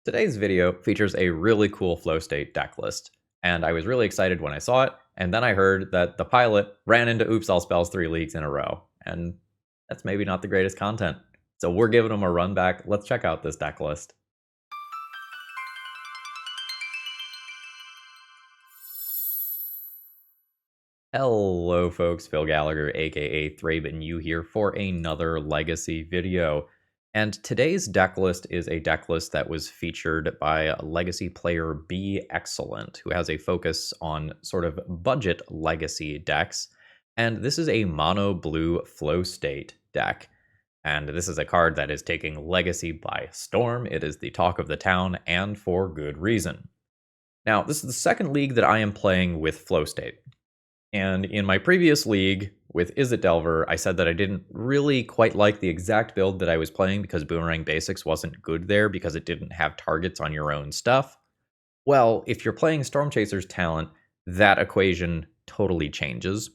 Today's video features a really cool flow state deck list, and I was really excited when I saw it, and then I heard that the pilot ran into Oops All Spells 3 leagues in a row, and that's maybe not the greatest content. So we're giving them a run back. Let's check out this deck list. Hello folks, Phil Gallagher aka ThrabenU here for another Legacy video. And today's deck list is a deck list that was featured by Legacy player Be Excellent, who has a focus on sort of budget Legacy decks. And this is a mono blue flow state deck. And this is a card that is taking Legacy by storm. It is the talk of the town, and for good reason. Now, this is the second league that I am playing with flow state. And in my previous league with Is It Delver, I said that I didn't really quite like the exact build that I was playing because Boomerang Basics wasn't good there because it didn't have targets on your own stuff. Well, if you're playing Stormchaser's talent, that equation totally changes.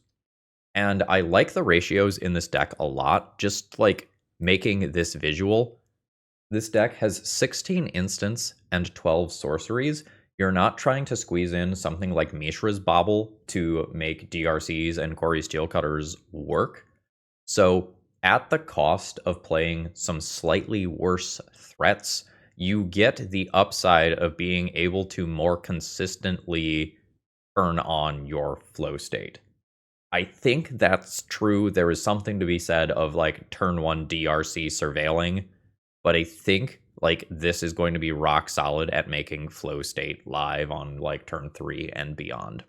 And I like the ratios in this deck a lot, just like making this visual. This deck has 16 instants and 12 sorceries. You're not trying to squeeze in something like Mishra's Bauble to make DRCs and Quarry Steelcutters work. So at the cost of playing some slightly worse threats, you get the upside of being able to more consistently turn on your flow state. I think that's true. There is something to be said of like turn 1 DRC surveilling, but I think like this is going to be rock solid at making flow state live on like turn 3 and beyond.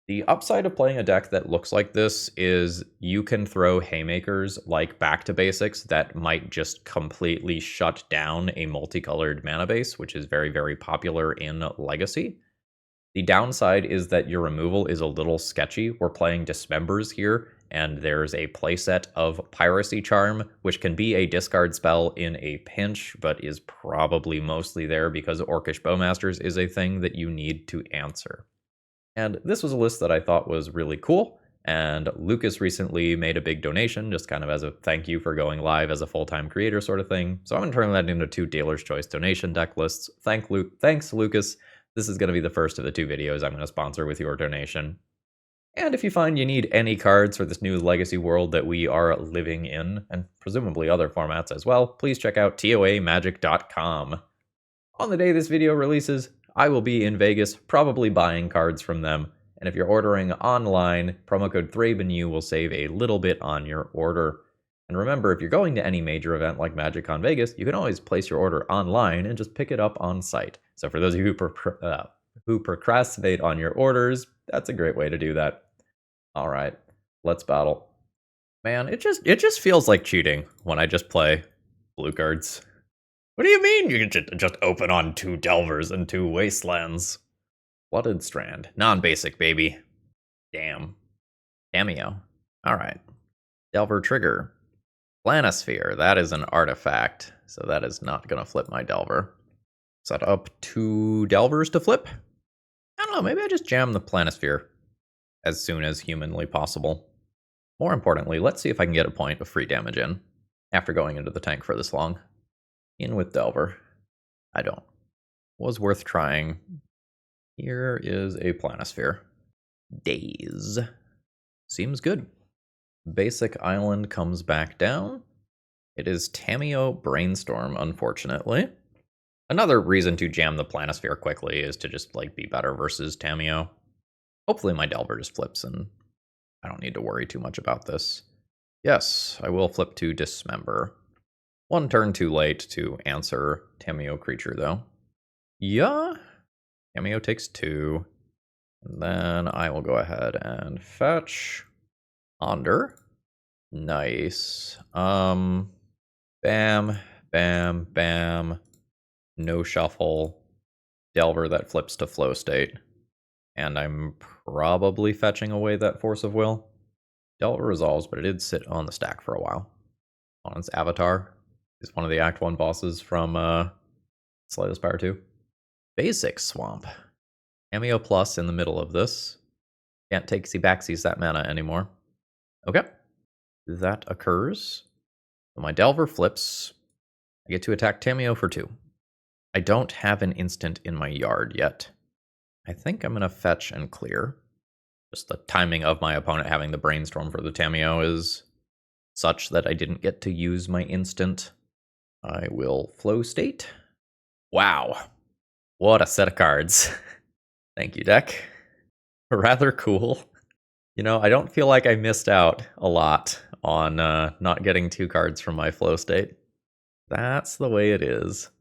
The upside of playing a deck that looks like this is you can throw haymakers like Back to Basics that might just completely shut down a multicolored mana base, which is very, very popular in Legacy. The downside is that your removal is a little sketchy. We're playing Dismembers here, and there's a playset of Piracy Charm, which can be a discard spell in a pinch, but is probably mostly there because Orcish Bowmasters is a thing that you need to answer. And this was a list that I thought was really cool, and Lucas recently made a big donation, just kind of as a thank you for going live as a full-time creator sort of thing. So I'm going to turn that into 2 Dealer's Choice donation deck lists. Thanks, Lucas. This is going to be the first of the 2 videos I'm going to sponsor with your donation. And if you find you need any cards for this new Legacy world that we are living in, and presumably other formats as well, please check out toamagic.com. On the day this video releases, I will be in Vegas, probably buying cards from them, and if you're ordering online, promo code ThrabenU will save a little bit on your order. And remember, if you're going to any major event like MagicCon Vegas, you can always place your order online and just pick it up on site. So for those of you who procrastinate on your orders, that's a great way to do that. All right, let's battle. Man, it just feels like cheating when I just play blue cards. What do you mean you can just open on 2 Delvers and 2 Wastelands? Flooded Strand. Non-basic, baby. Damn. Cameo. Alright. Delver Trigger. Planisphere. That is an artifact, so that is not going to flip my Delver. Set up 2 Delvers to flip? I don't know, maybe I just jam the Planisphere as soon as humanly possible. More importantly, let's see if I can get a point of free damage in after going into the tank for this long. In with Delver. I don't. Was worth trying. Here is a Planisphere. Daze. Seems good. Basic Island comes back down. It is Tamiyo Brainstorm, unfortunately. Another reason to jam the Planisphere quickly is to just like be better versus Tamiyo. Hopefully my Delver just flips and I don't need to worry too much about this. Yes, I will flip to Dismember. 1 turn too late to answer Tamiyo creature, though. Yeah. Tamiyo takes 2. And then I will go ahead and fetch. Ponder. Nice. Bam, bam, bam. No shuffle. Delver that flips to flow state. And I'm probably fetching away that Force of Will. Delver resolves, but it did sit on the stack for a while. On its avatar. Is one of the Act 1 bosses from Slay the Spire 2. Basic Swamp. Cameo Plus in the middle of this. Can't take backsies that mana anymore. Okay. That occurs. So my Delver flips. I get to attack Tamiyo for 2. I don't have an instant in my yard yet. I think I'm going to fetch and clear. Just the timing of my opponent having the brainstorm for the ThrabenU is such that I didn't get to use my instant. I will flow state. Wow. What a set of cards. Thank you, deck. Rather cool. You know, I don't feel like I missed out a lot on not getting 2 cards from my flow state. That's the way it is.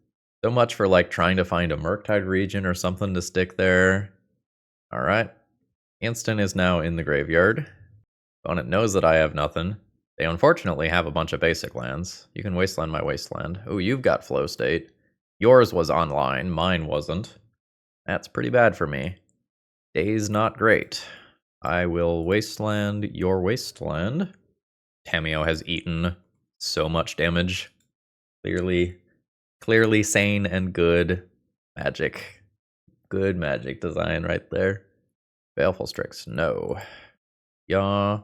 So much for like trying to find a Murktide Regent or something to stick there. Alright. Instant is now in the graveyard. Opponent knows that I have nothing. They unfortunately have a bunch of basic lands. You can wasteland my wasteland. Oh, you've got flow state. Yours was online, mine wasn't. That's pretty bad for me. Day's not great. I will wasteland your wasteland. ThrabenU has eaten so much damage. Clearly sane and good magic. Good magic design right there. Baleful Strix, no. Yeah.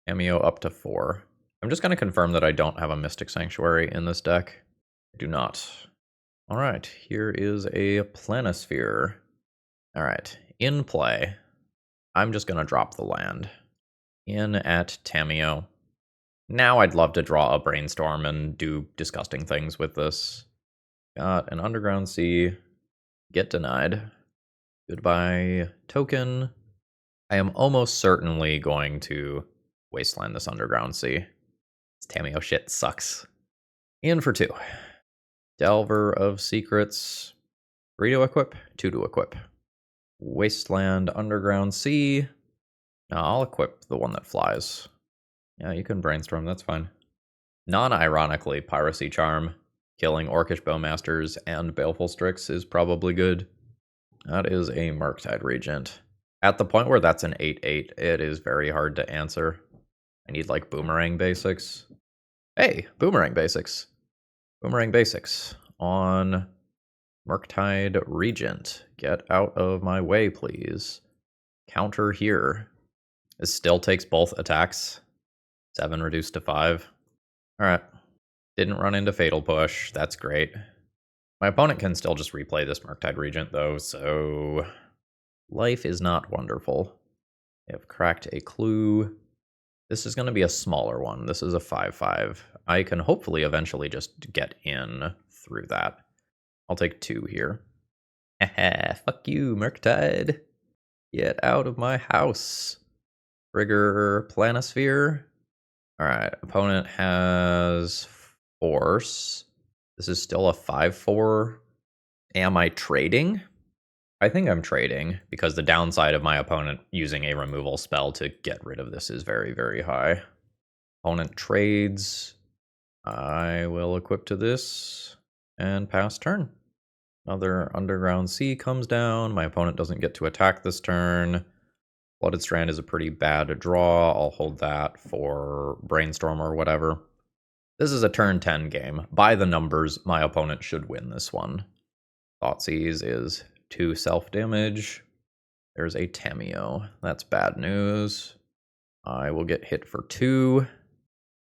ThrabenU up to 4. I'm just going to confirm that I don't have a Mystic Sanctuary in this deck. I do not. Alright, here is a Planisphere. Alright, in play. I'm just going to drop the land. In at ThrabenU. Now I'd love to draw a Brainstorm and do disgusting things with this. Got an Underground Sea. Get denied. Goodbye, token. I am almost certainly going to wasteland this Underground Sea. This ThrabenU shit sucks. In for 2. Delver of Secrets. 3 to equip, 2 to equip. Wasteland Underground Sea. Now I'll equip the one that flies. Yeah, you can brainstorm, that's fine. Non-ironically, Piracy Charm, killing Orcish Bowmasters and Baleful Strix is probably good. That is a Murktide Regent. At the point where that's an 8/8, it is very hard to answer. I need like Boomerang Basics. Hey, Boomerang Basics. Boomerang Basics on Murktide Regent. Get out of my way, please. Counter here. This still takes both attacks. 7 reduced to 5. Alright. Didn't run into Fatal Push. That's great. My opponent can still just replay this Murktide Regent, though, so life is not wonderful. They have cracked a clue. This is going to be a smaller one. This is a 5/5. I can hopefully eventually just get in through that. I'll take 2 here. Haha, fuck you, Murktide. Get out of my house. Trigger Planisphere. Alright, opponent has Force. This is still a 5/4. Am I trading? I think I'm trading, because the downside of my opponent using a removal spell to get rid of this is very, very high. Opponent trades. I will equip to this and pass turn. Another Underground Sea comes down. My opponent doesn't get to attack this turn. Blooded Strand is a pretty bad draw. I'll hold that for Brainstorm or whatever. This is a turn 10 game. By the numbers, my opponent should win this one. Thoughtseize is 2 self-damage. There's a ThrabenU. That's bad news. I will get hit for 2.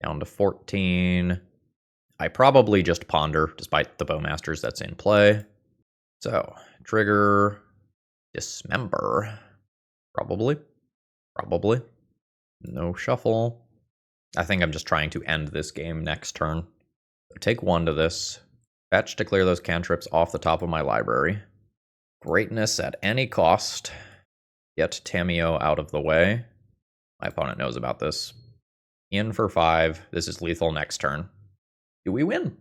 Down to 14. I probably just ponder, despite the Bowmasters that's in play. So, trigger Dismember. Probably. No shuffle. I think I'm just trying to end this game next turn. So take 1 to this. Fetch to clear those cantrips off the top of my library. Greatness at any cost. Get ThrabenU out of the way. My opponent knows about this. In for 5. This is lethal next turn. Do we win?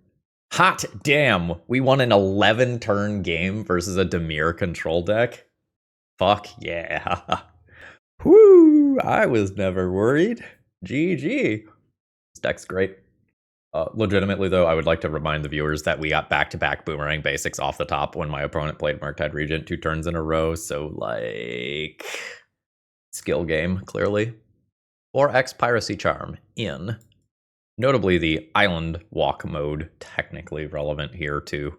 Hot damn! We won an 11-turn game versus a Dimir control deck? Fuck yeah. Whoo! I was never worried. GG. This deck's great. Legitimately, though, I would like to remind the viewers that we got back-to-back Boomerang Basics off the top when my opponent played Murktide Regent 2 turns in a row, so, like, skill game, clearly. 4x Piracy Charm in. Notably, the Island Walk mode technically relevant here, too.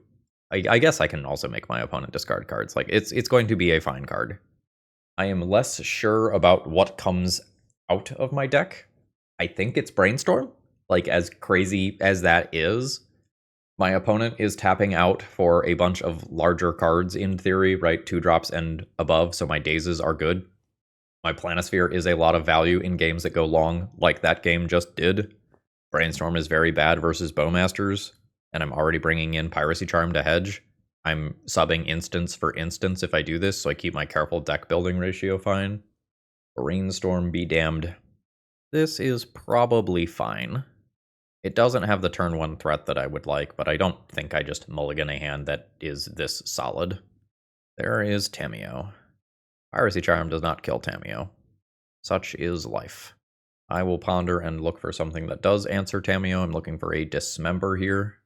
I guess I can also make my opponent discard cards. Like, it's going to be a fine card. I am less sure about what comes out of my deck. I think it's Brainstorm. Like, as crazy as that is, My opponent is tapping out for a bunch of larger cards in theory, right? 2-drops and above, so my dazes are good. My Planisphere is a lot of value in games that go long, like that game just did. Brainstorm is very bad versus Bowmasters, and I'm already bringing in Piracy Charm to hedge. I'm subbing instance for instance if I do this, so I keep my careful deck building ratio fine. Brainstorm be damned. This is probably fine. It doesn't have the turn 1 threat that I would like, but I don't think I just mulligan a hand that is this solid. There is Tamiyo. Piracy Charm does not kill Tamiyo. Such is life. I will ponder and look for something that does answer Tamiyo. I'm looking for a Dismember here.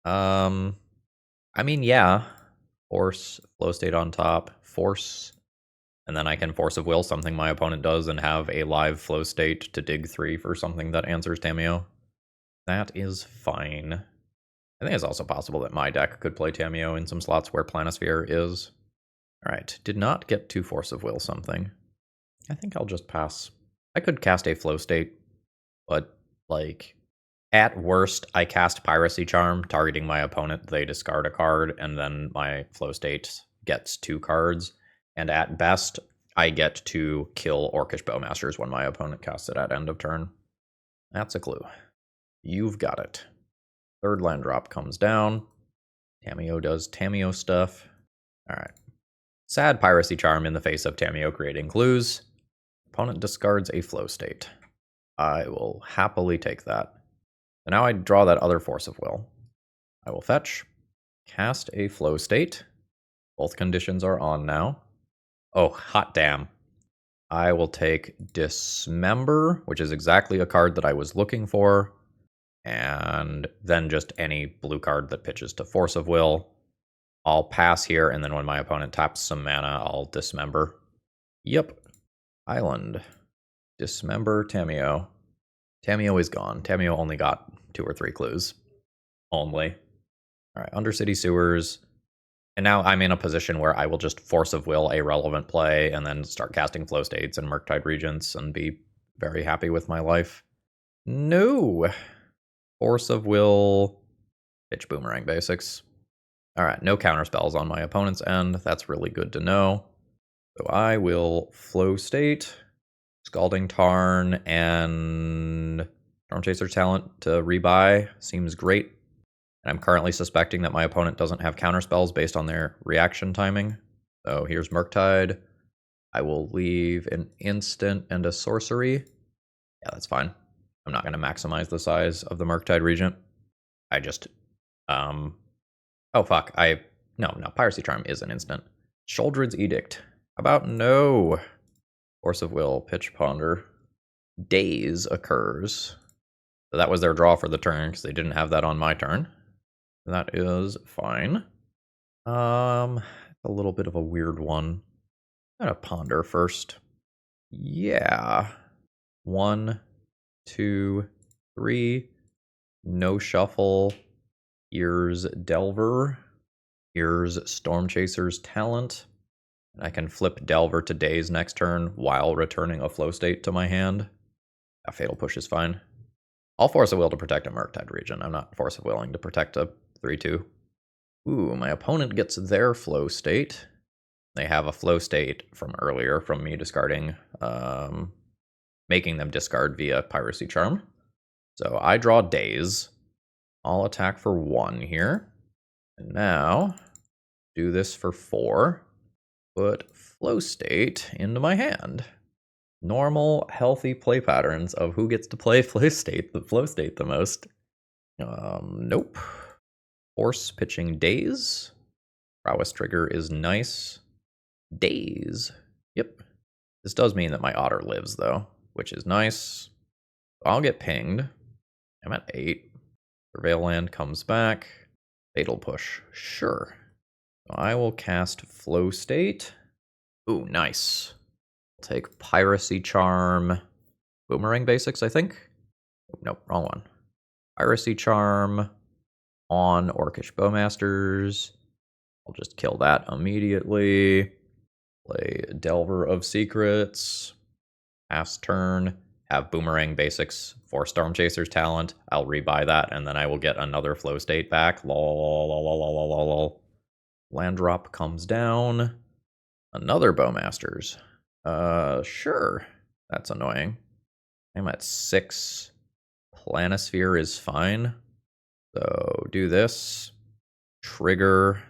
I mean, yeah. Force, Flow State on top, Force, and then I can Force of Will something my opponent does and have a live Flow State to dig 3 for something that answers Tamiyo. That is fine. I think it's also possible that my deck could play Tamiyo in some slots where Planisphere is. Alright, did not get to Force of Will something. I think I'll just pass. I could cast a Flow State, but, like, at worst, I cast Piracy Charm, targeting my opponent, they discard a card, and then my Flow State gets 2 cards. And at best, I get to kill Orcish Bowmasters when my opponent casts it at end of turn. That's a clue. You've got it. 3rd land drop comes down. Tamiyo does Tamiyo stuff. Alright. Sad Piracy Charm in the face of Tamiyo creating clues. Opponent discards a Flow State. I will happily take that. And now I draw that other Force of Will. I will fetch, cast a Flow State. Both conditions are on now. Oh, hot damn. I will take Dismember, which is exactly a card that I was looking for. And then just any blue card that pitches to Force of Will. I'll pass here, and then when my opponent taps some mana, I'll Dismember. Yep. Island. Dismember Tamiyo. Tamiyo is gone. Tamiyo only got 2 or 3 clues. Only. Alright, Undercity Sewers. And now I'm in a position where I will just Force of Will a relevant play, and then start casting Flow States and Murktide Regents, and be very happy with my life. No! Force of Will. Pitch Boomerang Basics. Alright, no counterspells on my opponent's end. That's really good to know. So I will Flow State, Scalding Tarn, and Stormchaser talent to rebuy. Seems great. And I'm currently suspecting that my opponent doesn't have counterspells based on their reaction timing. So here's Murktide. I will leave an instant and a sorcery. Yeah, that's fine. I'm not going to maximize the size of the Murktide Regent. I just... Oh, fuck. No, Piracy Charm is an instant. Sholdred's Edict. How about no? Force of Will, Pitch Ponder. Daze occurs. So that was their draw for the turn, because they didn't have that on my turn. That is fine. A little bit of a weird one. I'm gonna ponder first. Yeah. 1, 2, 3. No shuffle. Here's Delver. Here's Stormchaser's talent. And I can flip Delver to Daze next turn while returning a Flow State to my hand. A Fatal Push is fine. I'll Force of Will to protect a Murktide Regent. I'm not Force of Willing to protect a 3-2. Ooh, my opponent gets their Flow State. They have a Flow State from earlier from me discarding, making them discard via Piracy Charm. So I draw Daze. I'll attack for 1 here. And now, do this for 4. Put Flow State into my hand. Normal, healthy play patterns of who gets to play Flow State the most. Nope. Force pitching Daze. Prowess trigger is nice. Daze. Yep. This does mean that my Otter lives, though, which is nice. I'll get pinged. I'm at 8. Surveil Land comes back. Fatal Push. Sure. So I will cast Flow State. Ooh, nice. I'll take Piracy Charm. Boomerang Basics, I think? Nope, wrong one. Piracy Charm on Orcish Bowmasters. I'll just kill that immediately. Play Delver of Secrets. Pass turn. have Boomerang Basics for Stormchaser's talent. I'll rebuy that, and then I will get another flow state back. Lol. Land drop comes down. Another Bowmasters. Sure. That's annoying. I'm at 6. Planisphere is fine. So do this. Trigger.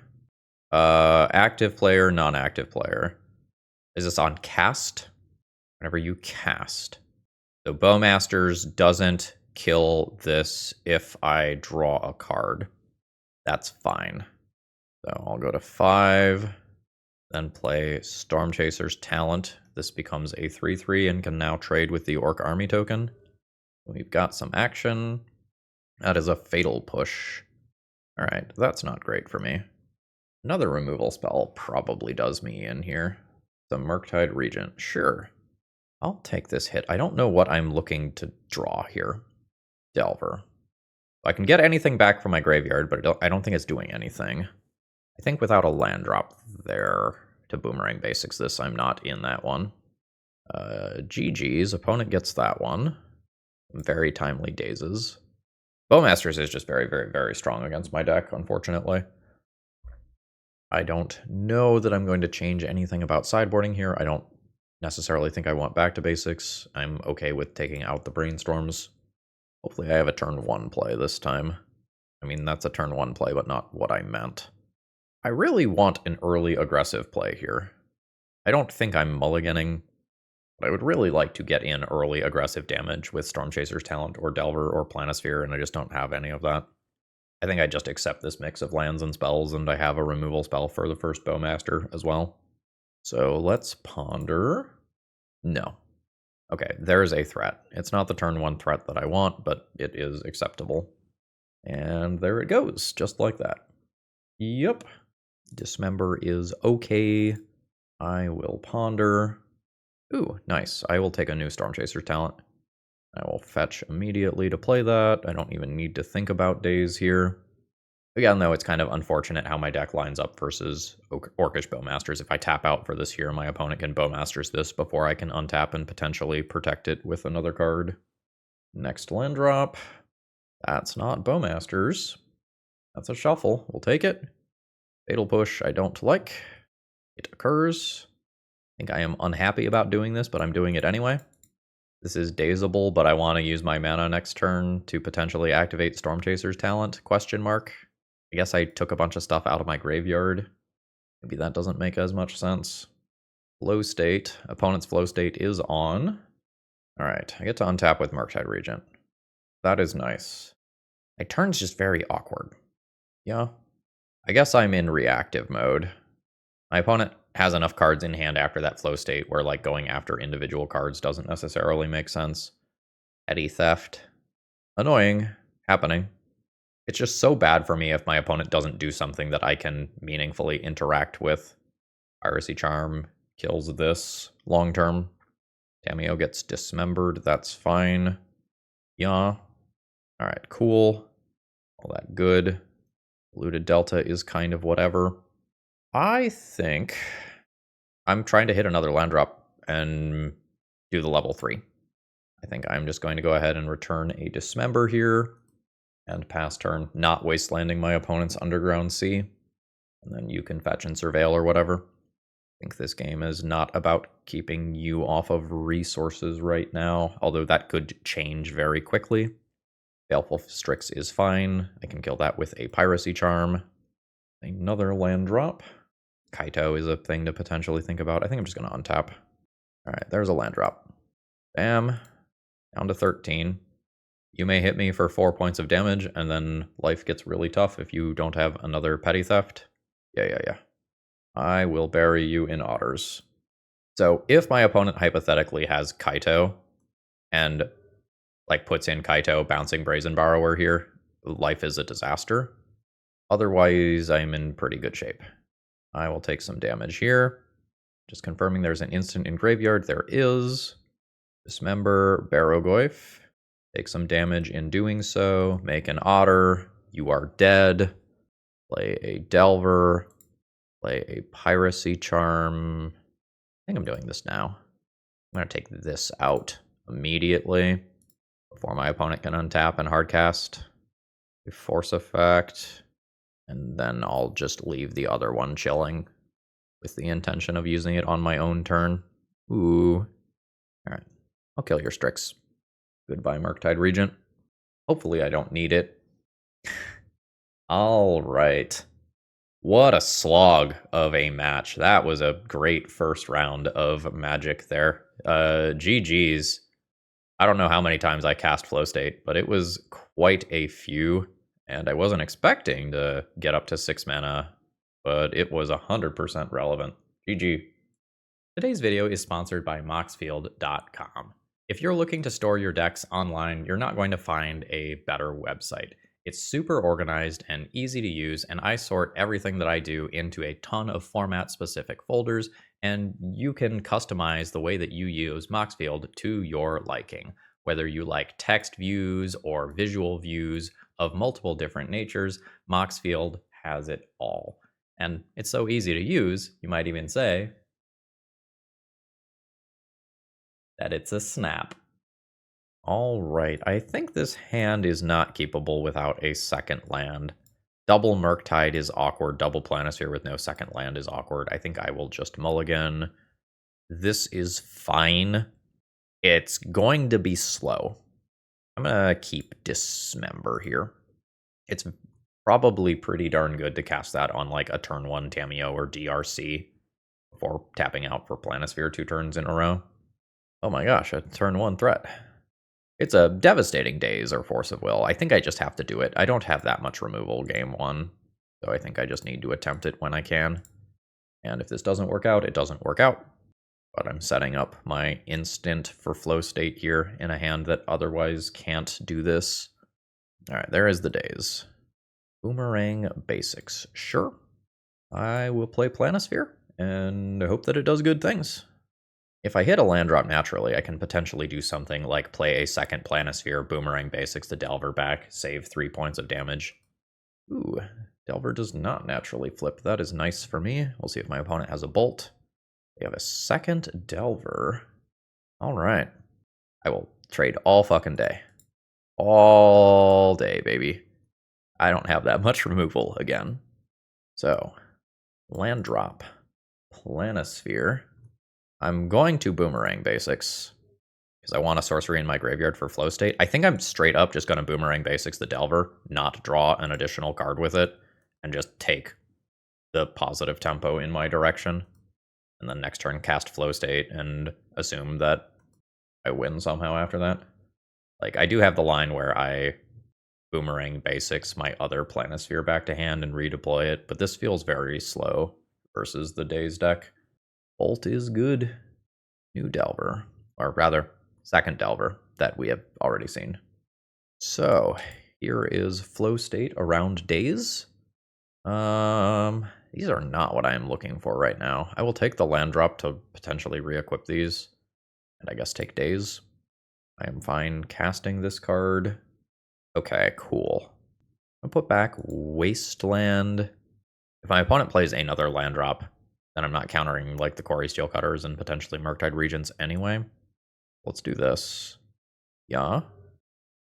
Active player, non-active player. Is this on cast? Whenever you cast. So Bowmasters doesn't kill this if I draw a card. That's fine. So I'll go to 5, then play Stormchaser's Talent. This becomes a 3/3 and can now trade with the Orc Army token. We've got some action. That is a Fatal Push. Alright, that's not great for me. Another removal spell probably does me in here. The Murktide Regent. Sure. I'll take this hit. I don't know what I'm looking to draw here. Delver. I can get anything back from my graveyard, but I don't think it's doing anything. I think without a land drop there to Boomerang Basics this, I'm not in that one. GG's. Opponent gets that one. Very timely dazes. Bowmasters is just very, very, very strong against my deck, unfortunately. I don't know that I'm going to change anything about sideboarding here. I don't necessarily think I want back to basics. I'm okay with taking out the brainstorms. Hopefully I have a turn 1 play this time. I mean, that's a turn 1 play, but not what I meant. I really want an early aggressive play here. I don't think I'm mulliganing, but I would really like to get in early aggressive damage with Stormchaser's Talent or Delver or Planisphere, and I just don't have any of that. I think I just accept this mix of lands and spells, and I have a removal spell for the first Bowmaster as well. So let's ponder. No. Okay, there's a threat. It's not the turn 1 threat that I want, but it is acceptable. And there it goes, just like that. Yep. Dismember is okay. I will ponder. Ooh, nice. I will take a new Stormchaser talent. I will fetch immediately to play that. I don't even need to think about days here. Again, though, it's kind of unfortunate how my deck lines up versus Orcish Bowmasters. If I tap out for this here, my opponent can Bowmasters this before I can untap and potentially protect it with another card. Next land drop. That's not Bowmasters. That's a shuffle. We'll take it. Fatal Push I don't like. It occurs. I think I am unhappy about doing this, but I'm doing it anyway. This is dazable, but I want to use my mana next turn to potentially activate Stormchaser's Talent, ? I guess I took a bunch of stuff out of my graveyard. Maybe that doesn't make as much sense. Flow state. Opponent's flow state is on. Alright, I get to untap with Murktide Regent. That is nice. My turn's just very awkward. Yeah. I guess I'm in reactive mode. My opponent has enough cards in hand after that flow state where like going after individual cards doesn't necessarily make sense. Petty theft. Annoying. Happening. It's just so bad for me if my opponent doesn't do something that I can meaningfully interact with. Piracy Charm kills this long term. Tamiyo gets dismembered. That's fine. Yeah. Alright, cool. All that good. Looted Delta is kind of whatever. I think I'm trying to hit another land drop and do the level 3. I think I'm just going to go ahead and return a Dismember here and pass turn, not wastelanding my opponent's Underground Sea. And then you can fetch and surveil or whatever. I think this game is not about keeping you off of resources right now, although that could change very quickly. Baleful Strix is fine. I can kill that with a Piracy Charm. Another land drop. Kaito is a thing to potentially think about. I think I'm just going to untap. Alright, there's a land drop. Bam. Down to 13. You may hit me for 4 points of damage, and then life gets really tough if you don't have another petty theft. Yeah. I will bury you in otters. So if my opponent hypothetically has Kaito, and like puts in Kaito, bouncing Brazen Borrower here, life is a disaster. Otherwise, I'm in pretty good shape. I will take some damage here. Just confirming there's an instant in graveyard. There is. Dismember Barrogoyf. Take some damage in doing so. Make an otter. You are dead. Play a Delver. Play a Piracy Charm. I think I'm doing this now. I'm going to take this out immediately before my opponent can untap and hardcast. Force effect, and then I'll just leave the other one chilling with the intention of using it on my own turn. Ooh. Alright. I'll kill your Strix. Goodbye, Murktide Regent. Hopefully I don't need it. Alright. What a slog of a match. That was a great first round of Magic there. GG's. I don't know how many times I cast Flow State, but it was quite a few, and I wasn't expecting to get up to 6 mana, but it was 100% relevant. GG. Today's video is sponsored by Moxfield.com. If you're looking to store your decks online, you're not going to find a better website. It's super organized and easy to use, and I sort everything that I do into a ton of format-specific folders, and you can customize the way that you use Moxfield to your liking. Whether you like text views or visual views of multiple different natures, Moxfield has it all. And it's so easy to use, you might even say that it's a snap. All right, I think this hand is not keepable without a second land. Double Murktide is awkward. Double Planisphere with no second land is awkward. I think I will just mulligan. This is fine. It's going to be slow. I'm going to keep Dismember here. It's probably pretty darn good to cast that on like a turn 1 Tamiyo or DRC before tapping out for Planisphere 2 turns in a row. Oh my gosh, a turn 1 threat. It's a devastating Daze or Force of Will. I think I just have to do it. I don't have that much removal game 1, so I think I just need to attempt it when I can. And if this doesn't work out, it doesn't work out. But I'm setting up my instant for Flow State here in a hand that otherwise can't do this. Alright, there is the Daze. Boomerang Basics. Sure. I will play Planisphere, and I hope that it does good things. If I hit a land drop naturally, I can potentially do something like play a second Planisphere, Boomerang Basics the Delver back, save 3 points of damage. Ooh, Delver does not naturally flip. That is nice for me. We'll see if my opponent has a Bolt. They have a second Delver. Alright. I will trade all fucking day. All day, baby. I don't have that much removal again. So, land drop. Planisphere. I'm going to Boomerang Basics, because I want a sorcery in my graveyard for Flow State. I think I'm straight up just going to Boomerang Basics the Delver, not draw an additional card with it, and just take the positive tempo in my direction. And then next turn cast Flow State and assume that I win somehow after that. Like, I do have the line where I Boomerang Basics my other Planisphere back to hand and redeploy it, but this feels very slow versus the Daze deck. Bolt is good. New Delver, or rather, second Delver that we have already seen. So, here is Flow State around Daze. These are not what I am looking for right now. I will take the land drop to potentially re-equip these, and I guess take Daze. I am fine casting this card. Okay, cool. I'll put back Wasteland. If my opponent plays another land drop, then I'm not countering like the Quarry Steelcutters and potentially Murktide Regents anyway. Let's do this. Yeah.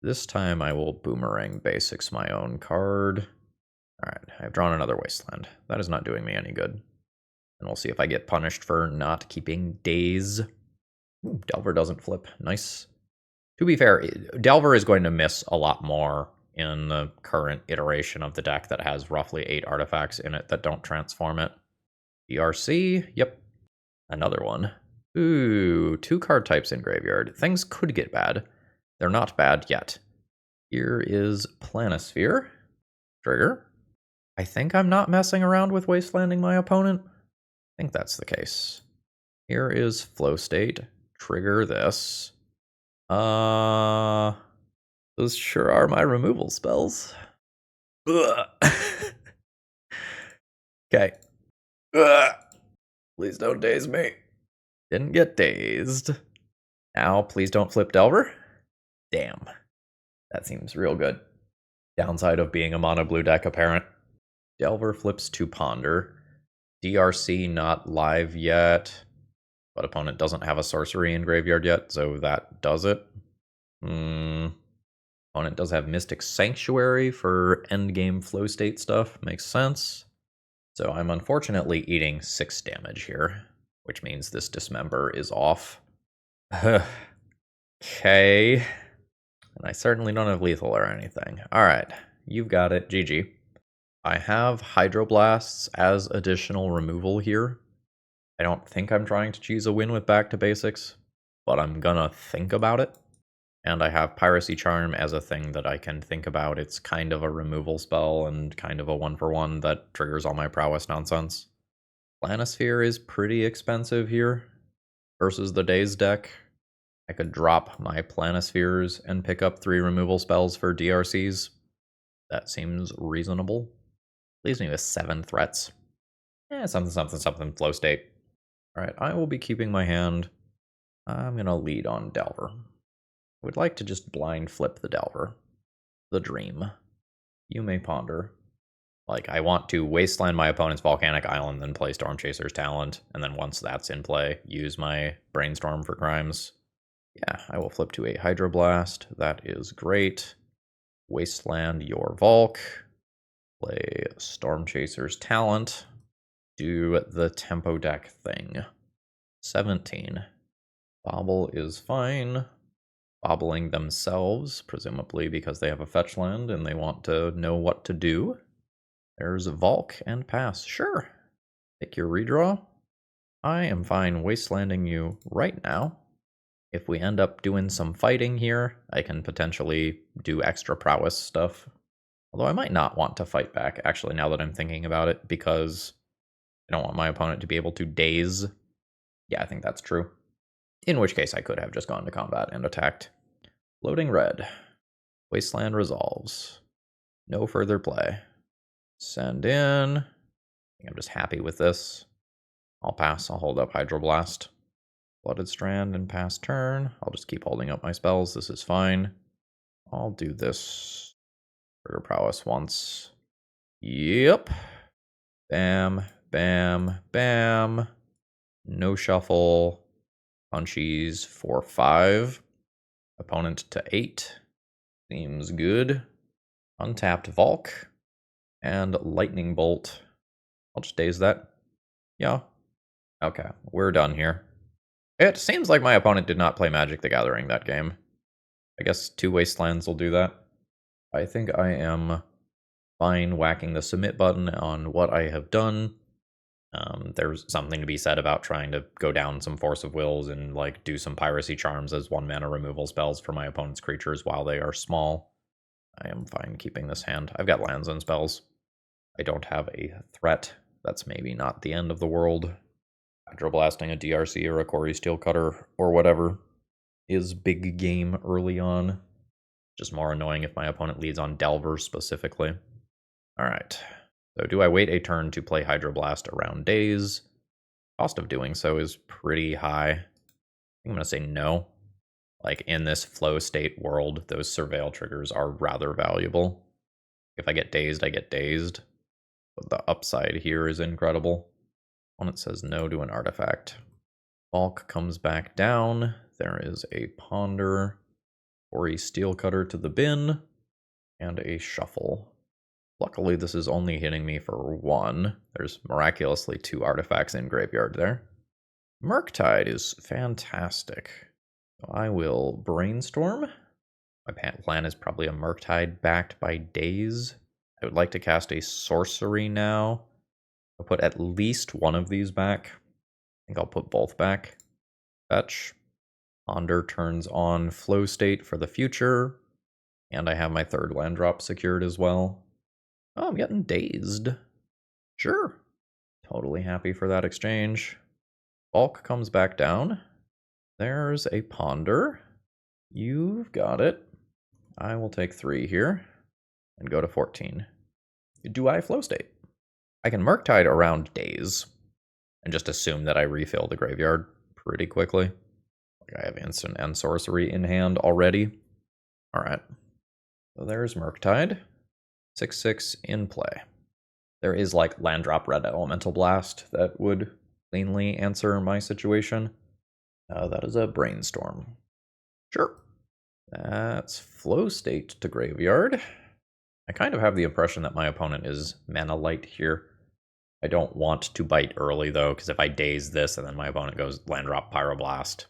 This time I will Boomerang Basics my own card. Alright, I've drawn another Wasteland. That is not doing me any good. And we'll see if I get punished for not keeping Daze. Ooh, Delver doesn't flip. Nice. To be fair, Delver is going to miss a lot more in the current iteration of the deck that has roughly 8 artifacts in it that don't transform it. DRC, yep. Another one. Ooh, 2 card types in graveyard. Things could get bad. They're not bad yet. Here is Planisphere. Trigger. I think I'm not messing around with wastelanding my opponent. I think that's the case. Here is Flow State. Trigger this. Those sure are my removal spells. Okay. Please don't daze me. Didn't get dazed. Now, please don't flip Delver. Damn. That seems real good. Downside of being a mono blue deck apparent. Delver flips to Ponder. DRC not live yet, but opponent doesn't have a sorcery in graveyard yet, so that does it. Opponent does have Mystic Sanctuary for endgame flow state stuff. Makes sense. So I'm unfortunately eating 6 damage here, which means this Dismember is off. Okay. And I certainly don't have lethal or anything. Alright, you've got it. GG. I have Hydroblasts as additional removal here. I don't think I'm trying to choose a win with Back to Basics, but I'm gonna think about it. And I have Piracy Charm as a thing that I can think about. It's kind of a removal spell and kind of a 1-for-1 that triggers all my prowess nonsense. Planisphere is pretty expensive here versus the Daze deck. I could drop my Planispheres and pick up 3 removal spells for DRCs. That seems reasonable. Leaves me with 7 threats. Something, flow state. Alright, I will be keeping my hand. I'm gonna lead on Delver. I would like to just blind flip the Delver. The Dream. You may ponder. Like, I want to wasteland my opponent's Volcanic Island, then play Stormchaser's Talent, and then once that's in play, use my Brainstorm for crimes. Yeah, I will flip to a Hydroblast. That is great. Wasteland your Volk. Play Stormchaser's Talent. Do the tempo deck thing. 17. Bobble is fine. Bobbling themselves, presumably because they have a fetch land and they want to know what to do. There's Volk and pass. Sure. Take your redraw. I am fine wastelanding you right now. If we end up doing some fighting here, I can potentially do extra prowess stuff. Although I might not want to fight back, actually, now that I'm thinking about it, because I don't want my opponent to be able to daze. Yeah, I think that's true. In which case, I could have just gone to combat and attacked. Loading red. Wasteland resolves. No further play. Send in. I'm just happy with this. I'll pass. I'll hold up Hydroblast. Blooded Strand and pass turn. I'll just keep holding up my spells. This is fine. I'll do this. Trigger prowess once. Yep. Bam, bam, bam. No shuffle. Punchies for 5. Opponent to 8. Seems good. Untapped Volk. And Lightning Bolt. I'll just daze that. Yeah. Okay, we're done here. It seems like my opponent did not play Magic the Gathering that game. I guess 2 Wastelands will do that. I think I am fine whacking the submit button on what I have done. There's something to be said about trying to go down some Force of Wills and like do some Piracy Charms as 1-mana removal spells for my opponent's creatures while they are small. I am fine keeping this hand. I've got lands and spells. I don't have a threat. That's maybe not the end of the world. Hydroblasting a DRC or a Corey Steelcutter or whatever is big game early on. Just more annoying if my opponent leads on Delver specifically. Alright. So do I wait a turn to play Hydroblast around days? Cost of doing so is pretty high. I'm going to say no. Like, in this flow state world, those Surveil triggers are rather valuable. If I get dazed, I get dazed. But the upside here is incredible. Opponent says no to an artifact. Bulk comes back down. There is a Ponder, or a Steelcutter to the bin, and a Shuffle. Luckily, this is only hitting me for 1. There's miraculously 2 artifacts in graveyard there. Murktide is fantastic. So I will Brainstorm. My plan is probably a Murktide backed by Daze. I would like to cast a Sorcery now. I'll put at least one of these back. I think I'll put both back. Fetch. Ponder turns on Flow State for the future. And I have my 3rd land drop secured as well. Oh, I'm getting dazed. Sure. Totally happy for that exchange. Bulk comes back down. There's a Ponder. You've got it. I will take 3 here and go to 14. Do I Flow State? I can Murktide around days and just assume that I refill the graveyard pretty quickly. Like I have instant and sorcery in hand already. Alright. So there's Murktide. 6/6 in play. There is like land drop red elemental blast that would cleanly answer my situation. That is a brainstorm. Sure. That's flow state to graveyard. I kind of have the impression that my opponent is mana light here. I don't want to bite early though, because if I daze this and then my opponent goes land drop Pyroblast,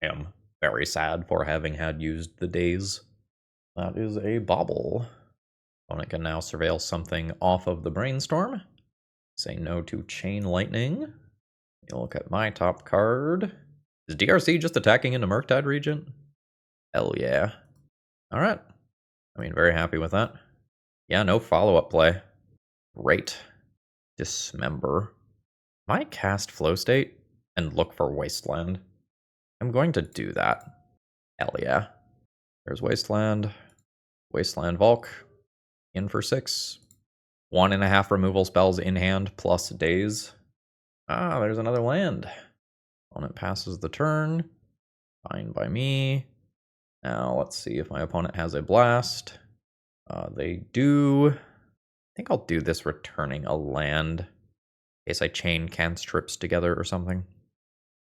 I am very sad for having had used the daze. That is a bobble. Opponent can now surveil something off of the brainstorm. Say no to Chain Lightning. You look at my top card. Is DRC just attacking into Murktide Regent? Hell yeah. Alright. I mean, very happy with that. Yeah, no follow-up play. Great. Dismember. Might cast Flow State and look for Wasteland. I'm going to do that. Hell yeah. There's Wasteland. Wasteland Volk. In for 6. 1.5 removal spells in hand plus daze. Ah, there's another land. Opponent passes the turn. Fine by me. Now let's see if my opponent has a blast. They do. I think I'll do this returning a land. In case I chain cantrips together or something.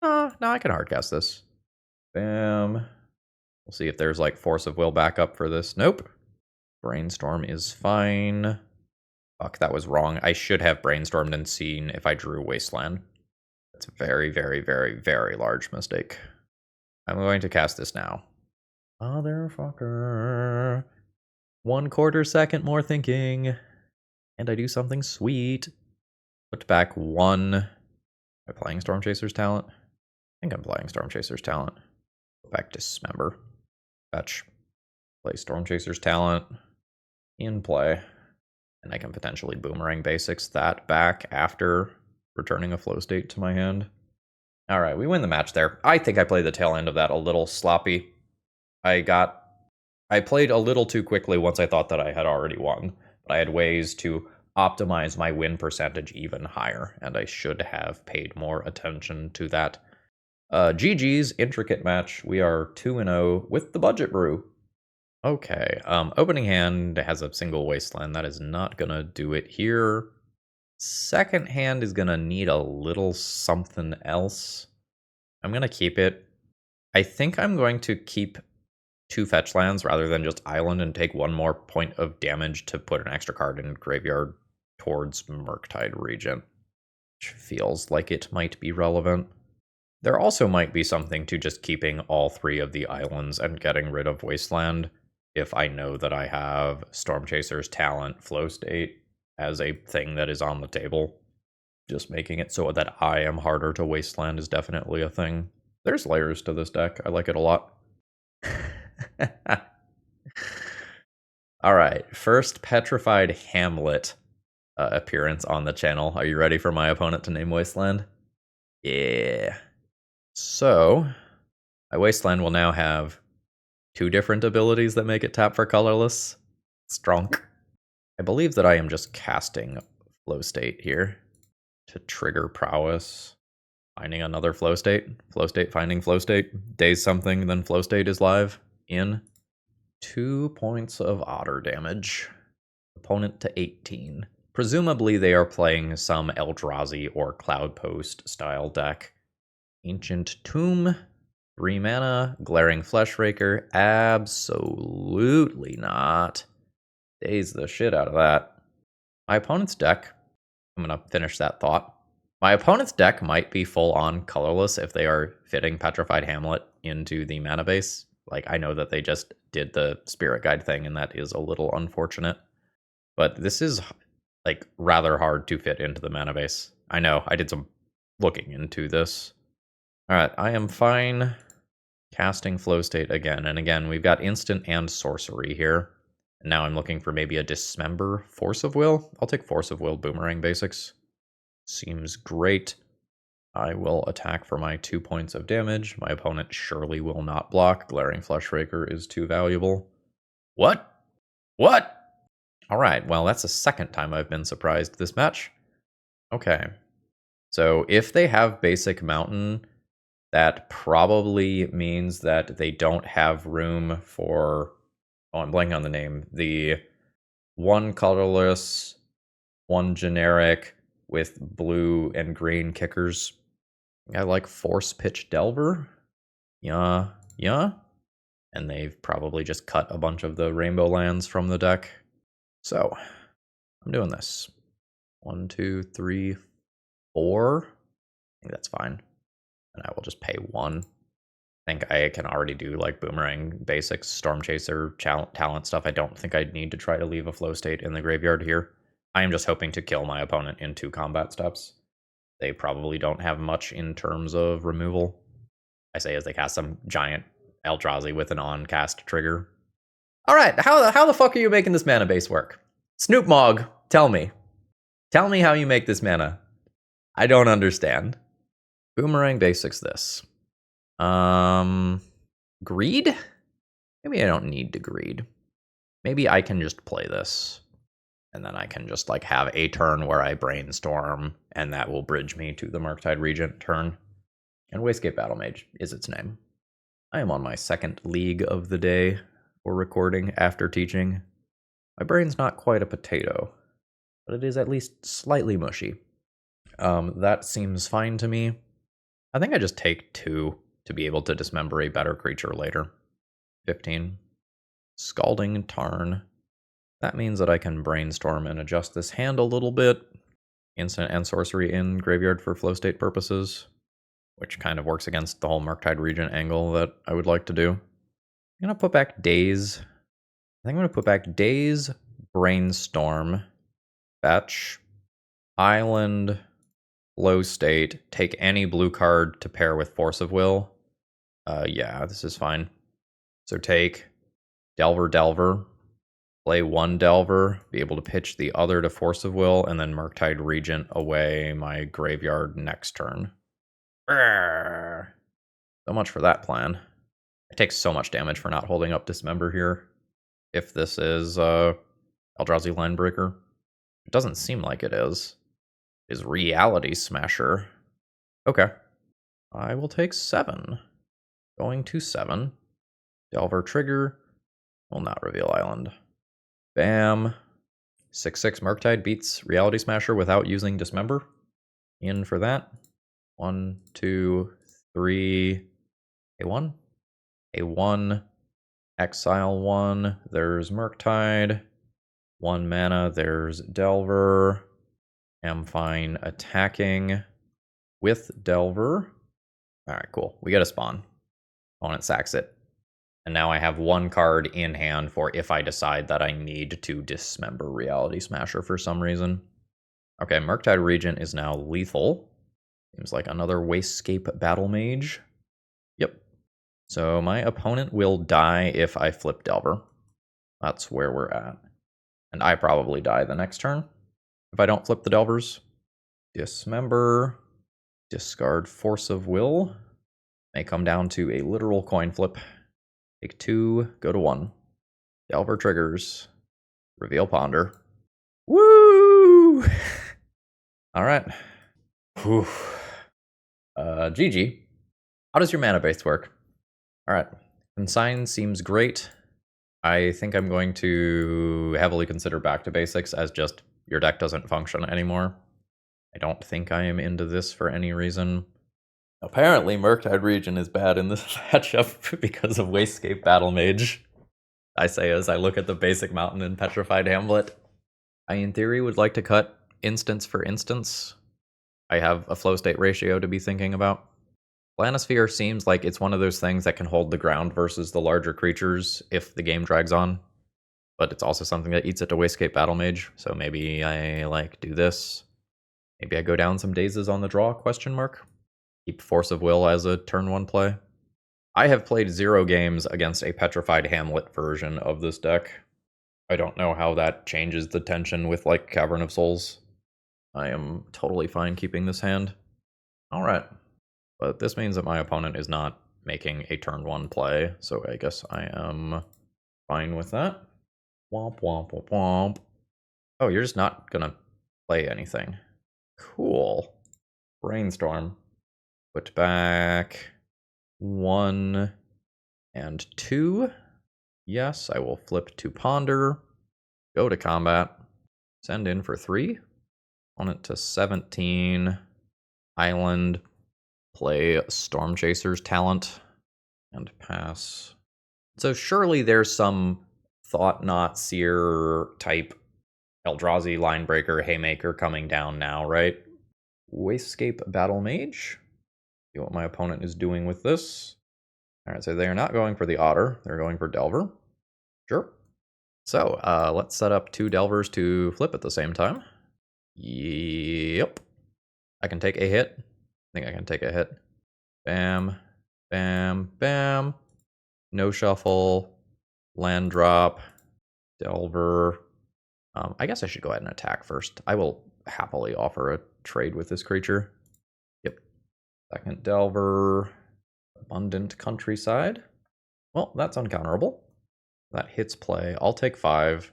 No, I can hardcast this. Bam. We'll see if there's like Force of Will backup for this. Nope. Brainstorm is fine. Fuck, that was wrong. I should have brainstormed and seen if I drew Wasteland. That's a very, very, very, very large mistake. I'm going to cast this now. Motherfucker. 1/4 second more thinking. And I do something sweet. Put back 1. Am I playing Stormchaser's Talent? I think I'm playing Stormchaser's Talent. Put back Dismember. Fetch. Play Stormchaser's Talent. In play. And I can potentially Boomerang Basics that back after returning a flow state to my hand. Alright, we win the match there. I think I played the tail end of that a little sloppy. I played a little too quickly once I thought that I had already won. But I had ways to optimize my win percentage even higher, and I should have paid more attention to that. GG's intricate match. We are 2-0 with the budget brew. Okay, opening hand has a single Wasteland. That is not gonna do it here. Second hand is gonna need a little something else. I'm gonna keep it. I think I'm going to keep 2 fetch lands rather than just island and take 1 more point of damage to put an extra card in graveyard towards Murktide Regent, which feels like it might be relevant. There also might be something to just keeping all 3 of the islands and getting rid of Wasteland if I know that I have Stormchaser's Talent Flow State as a thing that is on the table. Just making it so that I am harder to Wasteland is definitely a thing. There's layers to this deck. I like it a lot. Alright, first Petrified Hamlet appearance on the channel. Are you ready for my opponent to name Wasteland? Yeah. So, my Wasteland will now have 2 different abilities that make it tap for colorless. Strong. I believe that I am just casting Flow State here to trigger prowess. Finding another Flow State. Flow State, finding Flow State. Daze something, then Flow State is live. In. 2 points of otter damage. Opponent to 18. Presumably they are playing some Eldrazi or Cloudpost style deck. Ancient Tomb. 3 mana. Glaring Fleshraker. Absolutely not. Daze the shit out of that. My opponent's deck. I'm going to finish that thought. My opponent's deck might be full-on colorless if they are fitting Petrified Hamlet into the mana base. Like, I know that they just did the Spirit Guide thing, and that is a little unfortunate. But this is, like, rather hard to fit into the mana base. I know, I did some looking into this. Alright, I am fine casting Flow State again. And again, we've got instant and sorcery here. And now I'm looking for maybe a Dismember Force of Will. I'll take Force of Will Boomerang Basics. Seems great. I will attack for my 2 points of damage. My opponent surely will not block. Glaring Fleshraker is too valuable. What? What? Alright, well, that's the second time I've been surprised this match. Okay. So if they have basic mountain, that probably means that they don't have room for... Oh, I'm blanking on the name. The 1 colorless, 1 generic with blue and green kickers. I like Force Pitch Delver. Yeah, yeah. And they've probably just cut a bunch of the rainbow lands from the deck. So, I'm doing this. 1, 2, 3, 4. I think that's fine. And I will just pay 1. I think I can already do like boomerang basics, Stormchaser, talent stuff. I don't think I'd need to try to leave a flow state in the graveyard here. I am just hoping to kill my opponent in 2 combat steps. They probably don't have much in terms of removal. I say as they cast some giant Eldrazi with an on-cast trigger. All right, how the fuck are you making this mana base work? Snoop Mogg, tell me. Tell me how you make this mana. I don't understand. Boomerang basics this. Greed? Maybe I don't need to greed. Maybe I can just play this. And then I can just like have a turn where I brainstorm, and that will bridge me to the Murktide Regent turn. And Wastecape Battlemage is its name. I am on my 2nd league of the day for recording after teaching. My brain's not quite a potato, but it is at least slightly mushy. That seems fine to me. I think I just take 2 to be able to dismember a better creature later. 15. Scalding Tarn. That means that I can brainstorm and adjust this hand a little bit. Instant and sorcery in graveyard for flow state purposes, which kind of works against the whole Murktide Regent angle that I would like to do. I'm going to put back Daze. I think I'm going to put back Daze, Brainstorm, Fetch, Island, Flow State, take any blue card to pair with Force of Will. Yeah, this is fine. So take Delver, play 1 Delver, be able to pitch the other to Force of Will, and then Murktide Regent away my graveyard next turn. So much for that plan. It takes so much damage for not holding up Dismember here. If this is Eldrazi Linebreaker. It doesn't seem like it is. It is Reality Smasher. Okay. I will take 7. Going to 7. Delver trigger. Will not reveal island. Bam. 6/6 Murktide beats Reality Smasher without using Dismember. In for that. 1, 2, 3. A1. A1. Exile 1. There's Murktide. 1 mana. There's Delver. Am fine attacking with Delver. Alright, cool. We get a spawn. Opponent sacks it. And now I have 1 card in hand for if I decide that I need to dismember Reality Smasher for some reason. Okay, Murktide Regent is now lethal. Seems like another Wastecape Battlemage. Yep. So my opponent will die if I flip Delver. That's where we're at. And I probably die the next turn if I don't flip the Delvers. Dismember. Discard Force of Will. May come down to a literal coin flip. Take 2, go to 1. Delver triggers. Reveal Ponder. Woo! Alright. GG. How does your mana base work? Alright. Consign seems great. I think I'm going to heavily consider back to basics as just your deck doesn't function anymore. I don't think I am into this for any reason. Apparently, Murktide Regent is bad in this matchup because of Wastecape Battlemage. I say as I look at the basic Mountain and Petrified Hamlet. I, in theory, would like to cut instance for instance. I have a flow state ratio to be thinking about. Planisphere seems like it's one of those things that can hold the ground versus the larger creatures if the game drags on. But it's also something that eats it to Wastecape Battlemage, so maybe I, like, do this. Maybe I go down some dazes on the draw, question mark. Keep Force of Will as a turn 1 play. I have played 0 games against a Petrified Hamlet version of this deck. I don't know how that changes the tension with, like, Cavern of Souls. I am totally fine keeping this hand. Alright. But this means that my opponent is not making a turn 1 play, so I guess I am fine with that. Womp womp womp womp. Oh, you're just not gonna play anything. Cool. Brainstorm. Put back 1 and 2. Yes, I will flip to Ponder. Go to combat. Send in for 3. Opponent to 17. Island. Play Stormchaser's talent. And pass. So surely there's some Thought-Knot Seer type Eldrazi Linebreaker Haymaker coming down now, right? Wasescape Battle Mage. See what my opponent is doing with this. Alright, so they're not going for the Otter. They're going for Delver. Sure. So, let's set up 2 Delvers to flip at the same time. Yep. I can take a hit. I think I can take a hit. Bam. Bam. Bam. No shuffle. Land drop. Delver. I guess I should go ahead and attack first. I will happily offer a trade with this creature. Yep. Second Delver. Abundant Countryside. Well, that's uncounterable. That hits play. I'll take 5.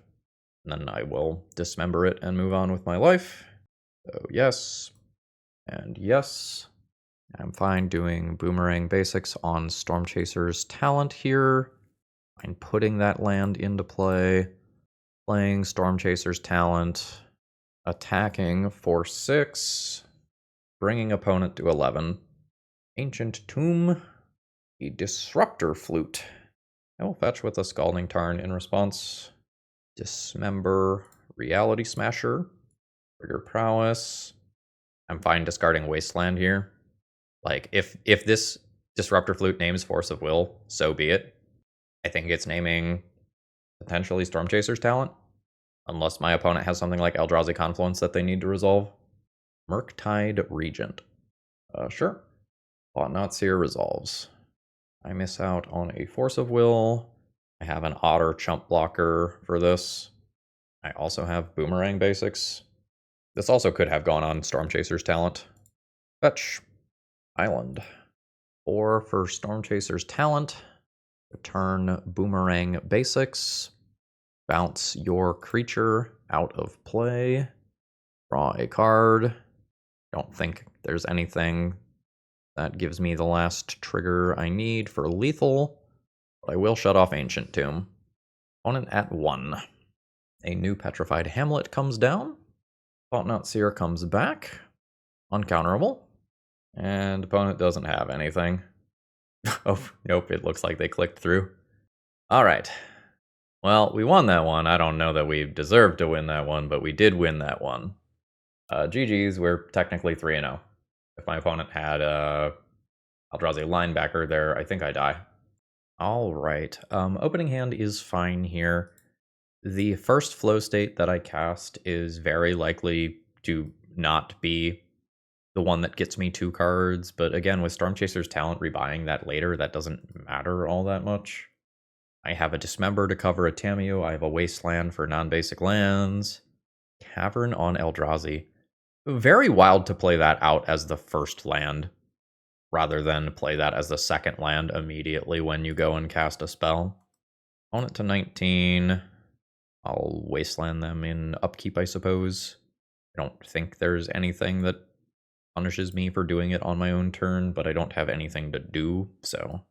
And then I will dismember it and move on with my life. So yes. And yes. I'm fine doing Boomerang Basics on Stormchaser's Talent here. I'm putting that land into play. Playing Stormchaser's Talent. Attacking for 6. Bringing opponent to 11. Ancient Tomb. A Disruptor Flute. I will fetch with a Scalding Tarn in response. Dismember. Reality Smasher. Trigger Prowess. I'm fine discarding Wasteland here. Like, if this Disruptor Flute names Force of Will, so be it. I think it's naming potentially Stormchaser's Talent. Unless my opponent has something like Eldrazi Confluence that they need to resolve. Murktide Regent. Sure. Thought-Knot Seer resolves. I miss out on a Force of Will. I have an Otter Chump Blocker for this. I also have Boomerang Basics. This also could have gone on Stormchaser's Talent. Fetch. Island. 4 for Stormchaser's Talent. Return Boomerang Basics. Bounce your creature out of play. Draw a card. Don't think there's anything that gives me the last trigger I need for lethal. But I will shut off Ancient Tomb. Opponent at 1. A new Petrified Hamlet comes down. Thought-Knot Seer comes back. Uncounterable. And opponent doesn't have anything. Oh, nope, it looks like they clicked through. Alright. Well, we won that one. I don't know that we deserved to win that one, but we did win that one. GG's, we're technically 3-0. If my opponent had Eldrazi Linebacker there, I think I die. Alright, opening hand is fine here. The first flow state that I cast is very likely to not be the one that gets me 2 cards, but again, with Stormchaser's Talent rebuying that later, that doesn't matter all that much. I have a Dismember to cover a ThrabenU, I have a Wasteland for non-basic lands. Cavern on Eldrazi. Very wild to play that out as the first land, rather than play that as the second land immediately when you go and cast a spell. Opponent to 19. I'll Wasteland them in upkeep, I suppose. I don't think there's anything that punishes me for doing it on my own turn, but I don't have anything to do, so.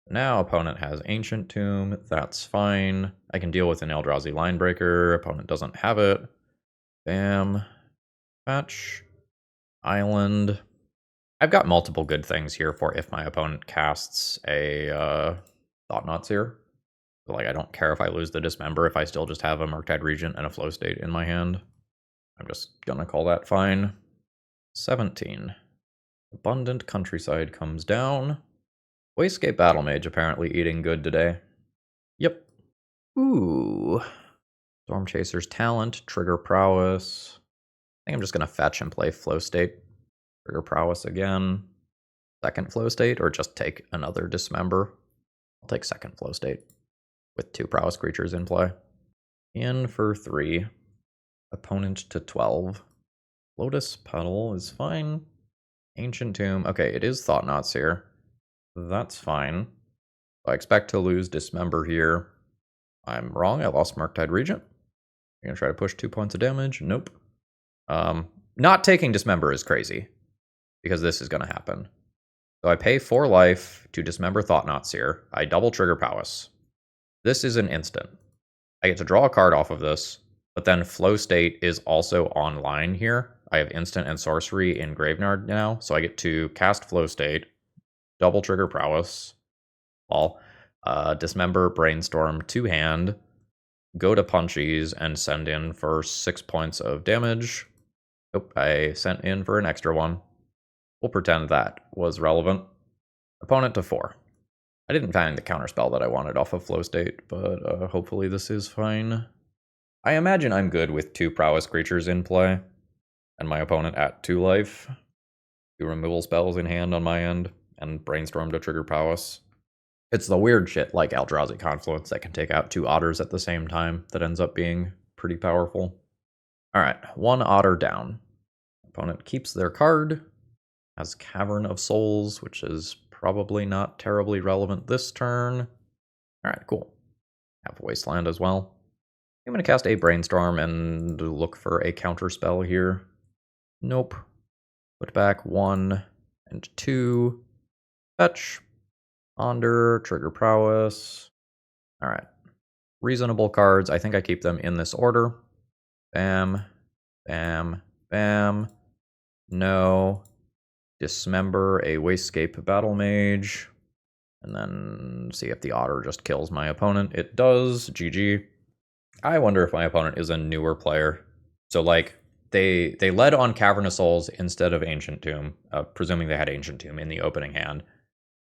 Now opponent has Ancient Tomb, that's fine. I can deal with an Eldrazi Linebreaker, opponent doesn't have it. Bam. Fetch. Island. I've got multiple good things here for if my opponent casts a Thought-Knot Seer. Like, I don't care if I lose the Dismember if I still just have a Murktide Regent and a Flow State in my hand. I'm just gonna call that fine. 17. Abundant Countryside comes down. Wasescape Battle Mage apparently eating good today. Yep. Ooh. Stormchaser's Talent, Trigger Prowess. I think I'm just gonna fetch and play Flow State. Trigger Prowess again. Second Flow State, or just take another Dismember. I'll take second Flow State with 2 Prowess creatures in play. In for 3. Opponent to 12. Lotus Petal is fine. Ancient Tomb. Okay, it is Thought-Knot Seer. That's fine. I expect to lose Dismember here. I'm wrong. I lost Murktide Regent. You're gonna try to push 2 points of damage? Nope. Not taking Dismember is crazy, because this is gonna happen. So I pay 4 life to Dismember Thought-Knot Seer. I double trigger Prowess. This is an instant. I get to draw a card off of this, but then Flow State is also online here. I have instant and sorcery in Graveyard now, so I get to cast Flow State, double trigger Prowess, I'll dismember, brainstorm, two-hand, go to punchies, and send in for 6 points of damage. Oh, I sent in for an extra one. We'll pretend that was relevant. Opponent to 4. I didn't find the counterspell that I wanted off of Flow State, but hopefully this is fine. I imagine I'm good with 2 prowess creatures in play, and my opponent at 2 life. 2 removal spells in hand on my end, and brainstorm to trigger prowess. It's the weird shit like Eldrazi Confluence that can take out 2 otters at the same time that ends up being pretty powerful. Alright, 1 otter down. Opponent keeps their card, has Cavern of Souls, which is probably not terribly relevant this turn. Alright, cool. Have Wasteland as well. I'm going to cast a Brainstorm and look for a counter spell here. Nope. Put back 1 and 2. Fetch. Ponder. Trigger Prowess. Alright. Reasonable cards. I think I keep them in this order. Bam. Bam. Bam. No. Dismember a Wastegate Battle Mage. And then see if the Otter just kills my opponent. It does. GG. I wonder if my opponent is a newer player. So, like, they led on Cavern of Souls instead of Ancient Tomb, presuming they had Ancient Tomb in the opening hand,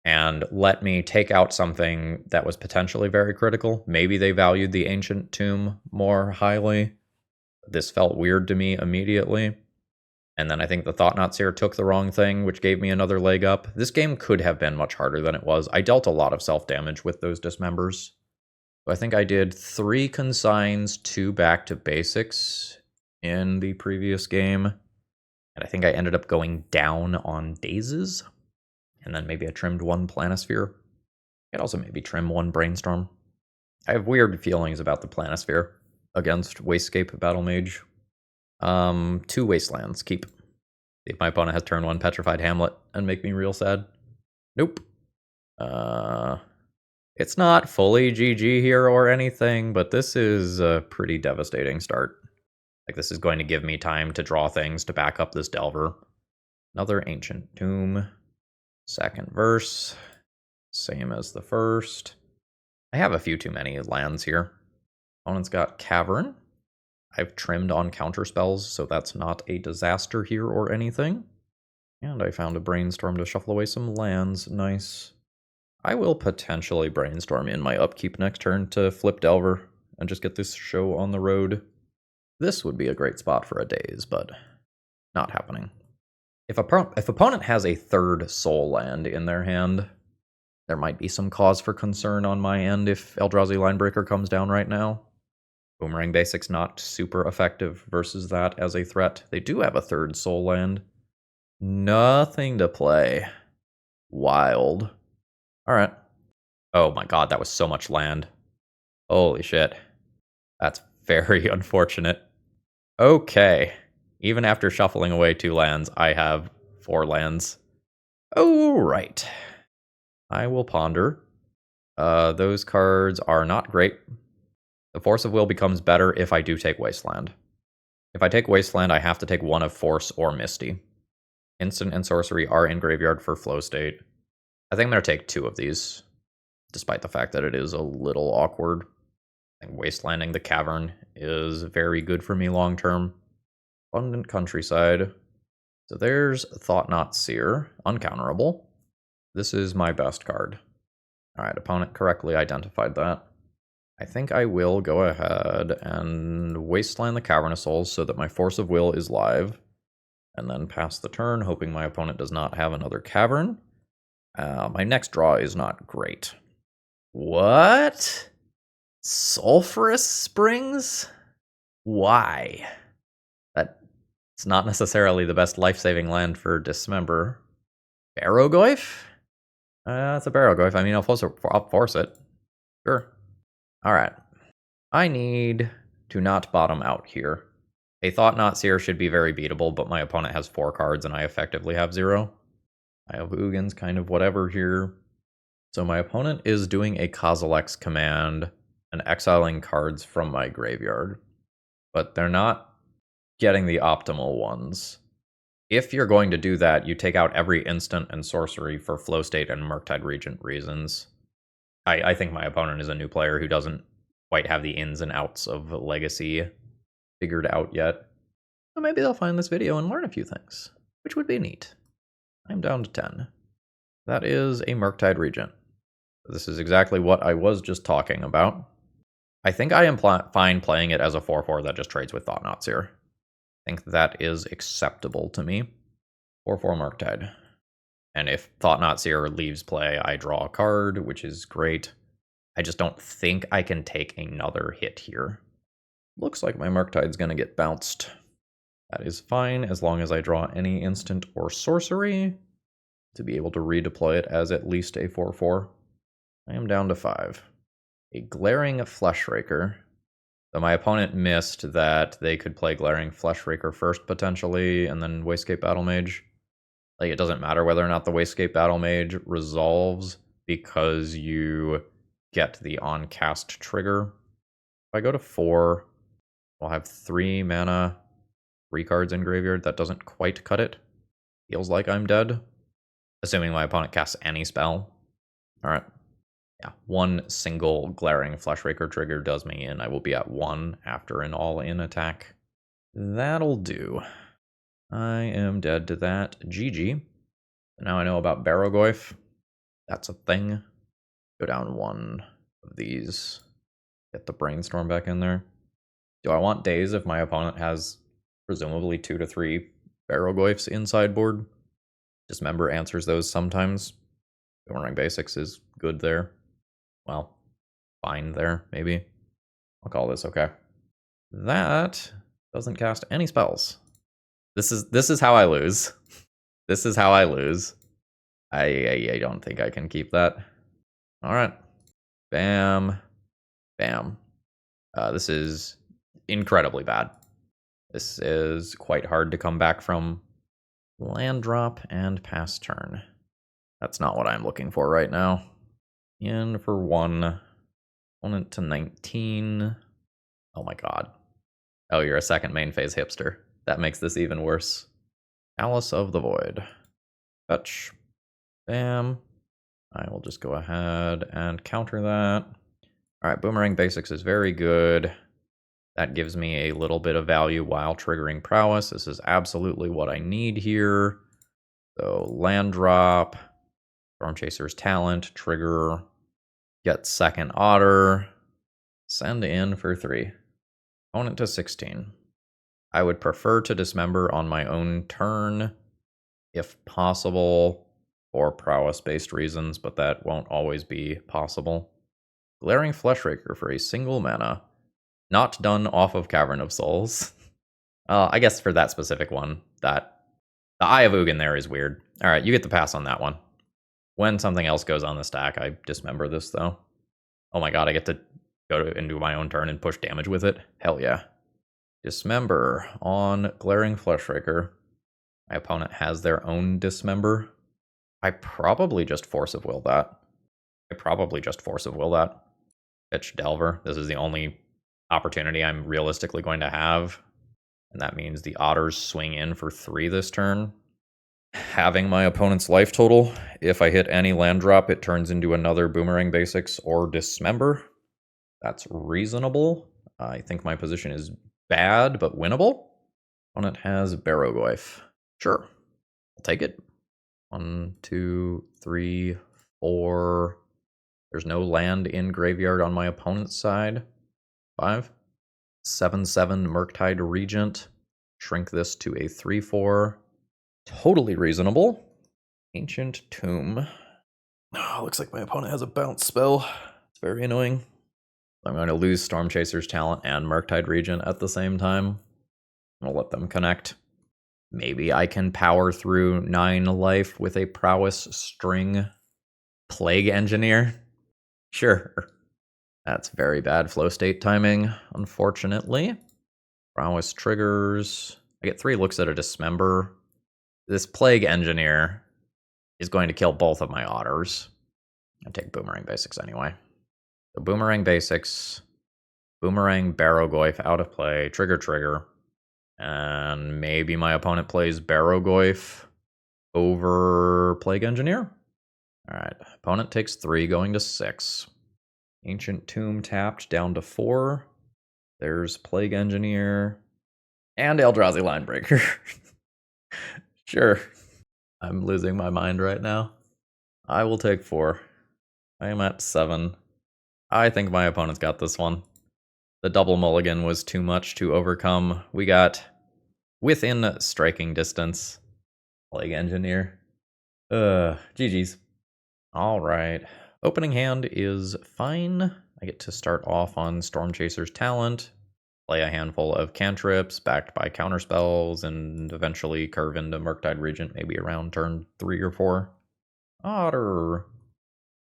and let me take out something that was potentially very critical. Maybe they valued the Ancient Tomb more highly. This felt weird to me immediately. And then I think the Thought-Knot Seer took the wrong thing, which gave me another leg up. This game could have been much harder than it was. I dealt a lot of self-damage with those dismembers. I think I did 3 consigns, 2 back to basics in the previous game. And I think I ended up going down on dazes. And then maybe I trimmed 1 Planisphere. I'd also maybe trim 1 Brainstorm. I have weird feelings about the Planisphere against Wastegate Battle Mage. 2 Wastelands, keep. See if my opponent has turn 1 Petrified Hamlet and make me real sad. Nope. It's not fully GG here or anything, but this is a pretty devastating start. Like, this is going to give me time to draw things to back up this Delver. Another Ancient Tomb. Second verse. Same as the first. I have a few too many lands here. Opponent's got Cavern. I've trimmed on counterspells, so that's not a disaster here or anything. And I found a Brainstorm to shuffle away some lands. Nice. I will potentially Brainstorm in my upkeep next turn to flip Delver and just get this show on the road. This would be a great spot for a Daze, but not happening. If opponent has a 3rd Soul land in their hand, there might be some cause for concern on my end if Eldrazi Linebreaker comes down right now. Boomerang Basic's not super effective versus that as a threat. They do have a 3rd Soul land. Nothing to play. Wild. Alright. Oh my god, that was so much land. Holy shit. That's very unfortunate. Okay. Even after shuffling away 2 lands, I have 4 lands. Oh, right. I will ponder. Those cards are not great. The Force of Will becomes better if I do take Wasteland. If I take Wasteland, I have to take one of Force or Misty. Instant and Sorcery are in graveyard for Flow State. I think I'm going to take 2 of these, despite the fact that it is a little awkward. I think Wastelanding the Cavern is very good for me long term. Abundant Countryside. So there's Thought-Knot Seer, uncounterable. This is my best card. Alright, opponent correctly identified that. I think I will go ahead and Wasteland the Cavern of Souls so that my Force of Will is live. And then pass the turn, hoping my opponent does not have another Cavern. My next draw is not great. What? Sulphurous Springs? Why? That's not necessarily the best life-saving land for Dismember. Barrowgoyf? That's a Barrowgoyf. I mean, I'll force it. Sure. Alright. I need to not bottom out here. A Thought-Knot Seer should be very beatable, but my opponent has 4 cards and I effectively have 0. I have Ugin's kind of whatever here. So my opponent is doing a Kozilek's command and exiling cards from my graveyard. But they're not getting the optimal ones. If you're going to do that, you take out every instant and sorcery for Flow State and Murktide Regent reasons. I think my opponent is a new player who doesn't quite have the ins and outs of Legacy figured out yet. So maybe they'll find this video and learn a few things, which would be neat. I'm down to 10. That is a Murktide Regent. This is exactly what I was just talking about. I think I am fine playing it as a 4/4 that just trades with Thought-Knot Seer. I think that is acceptable to me. 4/4 Murktide. And if Thought-Knot Seer leaves play, I draw a card, which is great. I just don't think I can take another hit here. Looks like my Murktide's going to get bounced. That is fine, as long as I draw any instant or sorcery to be able to redeploy it as at least a 4/4. I am down to 5. A Glaring Fleshraker. So my opponent missed that they could play Glaring Fleshraker first, potentially, and then Wastegate Battlemage. Like, it doesn't matter whether or not the Wastegate Battlemage resolves, because you get the on-cast trigger. If I go to 4, I'll have 3 mana, 3 cards in graveyard. That doesn't quite cut it. Feels like I'm dead. Assuming my opponent casts any spell. Alright. Yeah, 1 single Glaring Fleshraker trigger does me in. I will be at 1 after an all-in attack. That'll do. I am dead to that. GG. Now I know about Barrogoyf. That's a thing. Go down 1 of these. Get the Brainstorm back in there. Do I want Daze if my opponent has presumably 2 to 3 Barrogoyfs in sideboard? Dismember answers those sometimes. Boomerang Basics is good there. Well, fine there, maybe. I'll call this okay. That doesn't cast any spells. This is how I lose. This is how I lose. I don't think I can keep that. Alright. Bam. Bam. This is incredibly bad. This is quite hard to come back from. Land drop and pass turn. That's not what I'm looking for right now. In for 1. Opponent to 19. Oh my god. Oh, you're a second main phase hipster. That makes this even worse. Alice of the Void. Fetch. Bam. I will just go ahead and counter that. Alright, Boomerang Basics is very good. That gives me a little bit of value while triggering Prowess. This is absolutely what I need here. So, land drop. Stormchaser's Talent. Trigger. Get second Otter. Send in for 3. Opponent to 16. I would prefer to dismember on my own turn, if possible, for prowess-based reasons, but that won't always be possible. Glaring Fleshraker for a single mana, not done off of Cavern of Souls. I guess for that specific one, that the Eye of Ugin there is weird. All right, you get the pass on that one. When something else goes on the stack, I dismember this, though. Oh my god, I get to go into my own turn and push damage with it? Hell yeah. Dismember on Glaring Fleshraker. My opponent has their own Dismember. I probably just Force of Will that. Fetch Delver. This is the only opportunity I'm realistically going to have. And that means the Otters swing in for 3 this turn. Having my opponent's life total, if I hit any land drop, it turns into another Boomerang Basics or Dismember. That's reasonable. I think my position is bad, but winnable. Opponent has Barrogoyf. Sure. I'll take it. 1, 2, 3, 4. There's no land in graveyard on my opponent's side. 5. 7/7 Murktide Regent. Shrink this to a 3/4. Totally reasonable. Ancient Tomb. Oh, looks like my opponent has a bounce spell. It's very annoying. I'm going to lose Stormchaser's Talent and Murktide Regent at the same time. I'll let them connect. Maybe I can power through 9 life with a Prowess String. Plague Engineer? Sure. That's very bad flow state timing, unfortunately. Prowess triggers. I get 3 looks at a Dismember. This Plague Engineer is going to kill both of my Otters. I'll take Boomerang Basics anyway. So Boomerang Basics, Boomerang Barrogoyf out of play, trigger, and maybe my opponent plays Barrogoyf over Plague Engineer. All right, opponent takes 3, going to 6. Ancient Tomb tapped down to 4. There's Plague Engineer. And Eldrazi Linebreaker. Sure. I'm losing my mind right now. I will take 4. I am at 7. I think my opponent's got this one. The double mulligan was too much to overcome. We got within striking distance. Plague Engineer. GG's. Alright. Opening hand is fine. I get to start off on Stormchaser's talent, play a handful of cantrips backed by counterspells, and eventually curve into Murktide Regent maybe around turn 3 or 4. Otter.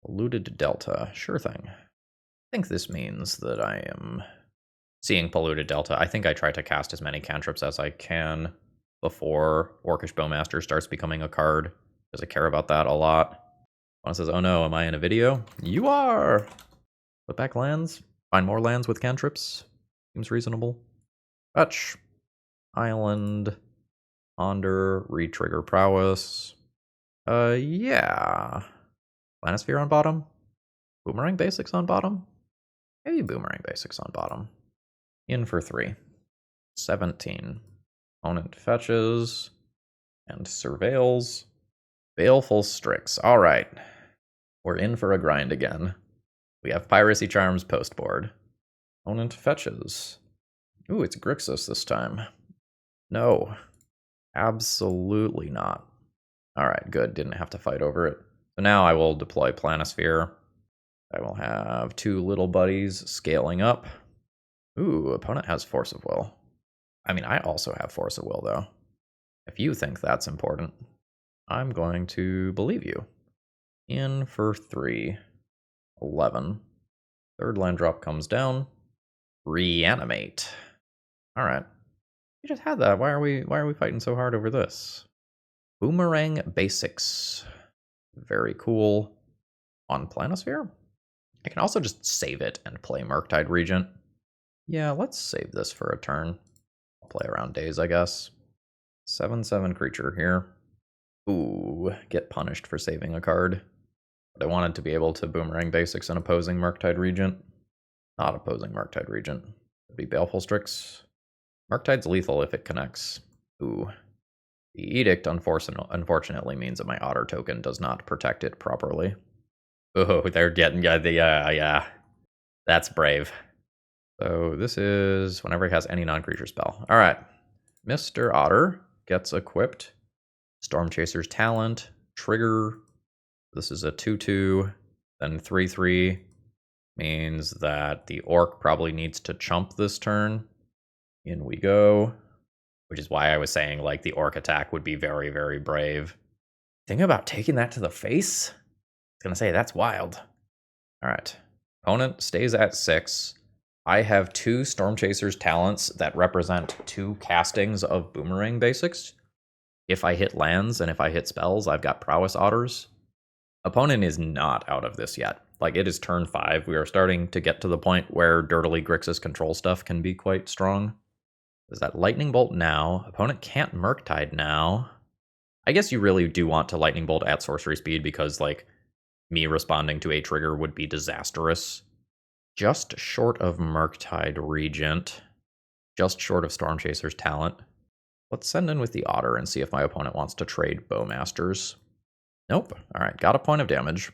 Polluted Delta. Sure thing. I think this means that I am seeing Polluted Delta. I think I try to cast as many cantrips as I can before Orcish Bowmaster starts becoming a card, because I care about that a lot. One says, oh no, am I in a video? You are! Put back lands. Find more lands with cantrips. Seems reasonable. Fetch. Island. Ponder. Retrigger Prowess. Yeah. Planisphere on bottom. Boomerang Basics on bottom. Maybe Boomerang Basics on bottom. In for 3. 17. Opponent fetches. And surveils. Baleful Strix. Alright. We're in for a grind again. We have Piracy Charms postboard. Opponent fetches. Ooh, it's Grixis this time. No. Absolutely not. Alright, good. Didn't have to fight over it. So now I will deploy Planisphere. I will have 2 little buddies scaling up. Ooh, opponent has Force of Will. I mean, I also have Force of Will, though. If you think that's important, I'm going to believe you. In for 3. 11. Third land drop comes down. Reanimate. Alright. We just had that. Why are we fighting so hard over this? Boomerang Basics. Very cool. On Planisphere? I can also just save it and play Murktide Regent. Yeah, let's save this for a turn. I'll play around days, I guess. 7/7 creature here. Ooh, get punished for saving a card. But I wanted to be able to Boomerang Basics and opposing Murktide Regent. Not opposing Murktide Regent. It'd be Baleful Strix. Murktide's lethal if it connects. Ooh. The Edict unfortunately means that my Otter token does not protect it properly. Oh, they're getting, yeah. That's brave. So this is whenever it has any non-creature spell. Alright. Mr. Otter gets equipped. Stormchaser's talent. Trigger. This is a 2/2. Then 3/3. Means that the Orc probably needs to chump this turn. In we go. Which is why I was saying, like, the Orc attack would be very, very brave. Think about taking that to the face? I was gonna say, that's wild. Alright. Opponent stays at 6. I have 2 Stormchaser's talents that represent 2 castings of Boomerang Basics. If I hit lands and if I hit spells, I've got Prowess Otters. Opponent is not out of this yet. Like, it is turn 5. We are starting to get to the point where Dirtily Grixis control stuff can be quite strong. Is that Lightning Bolt now? Opponent can't Murktide now. I guess you really do want to Lightning Bolt at sorcery speed because, like, me responding to a trigger would be disastrous. Just short of Murktide Regent. Just short of Stormchaser's talent. Let's send in with the Otter and see if my opponent wants to trade Bowmasters. Nope. Alright, got a point of damage.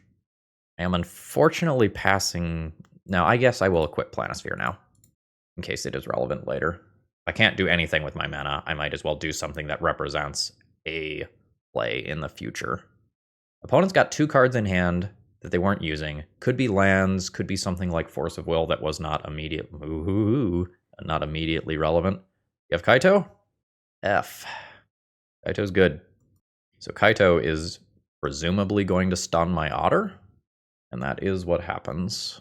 I am unfortunately passing... Now, I guess I will equip Planisphere now, in case it is relevant later. If I can't do anything with my mana, I might as well do something that represents a play in the future. Opponent's got 2 cards in hand that they weren't using. Could be lands, could be something like Force of Will that was not immediately relevant. You have Kaito? F. Kaito's good. So Kaito is presumably going to stun my Otter, and that is what happens.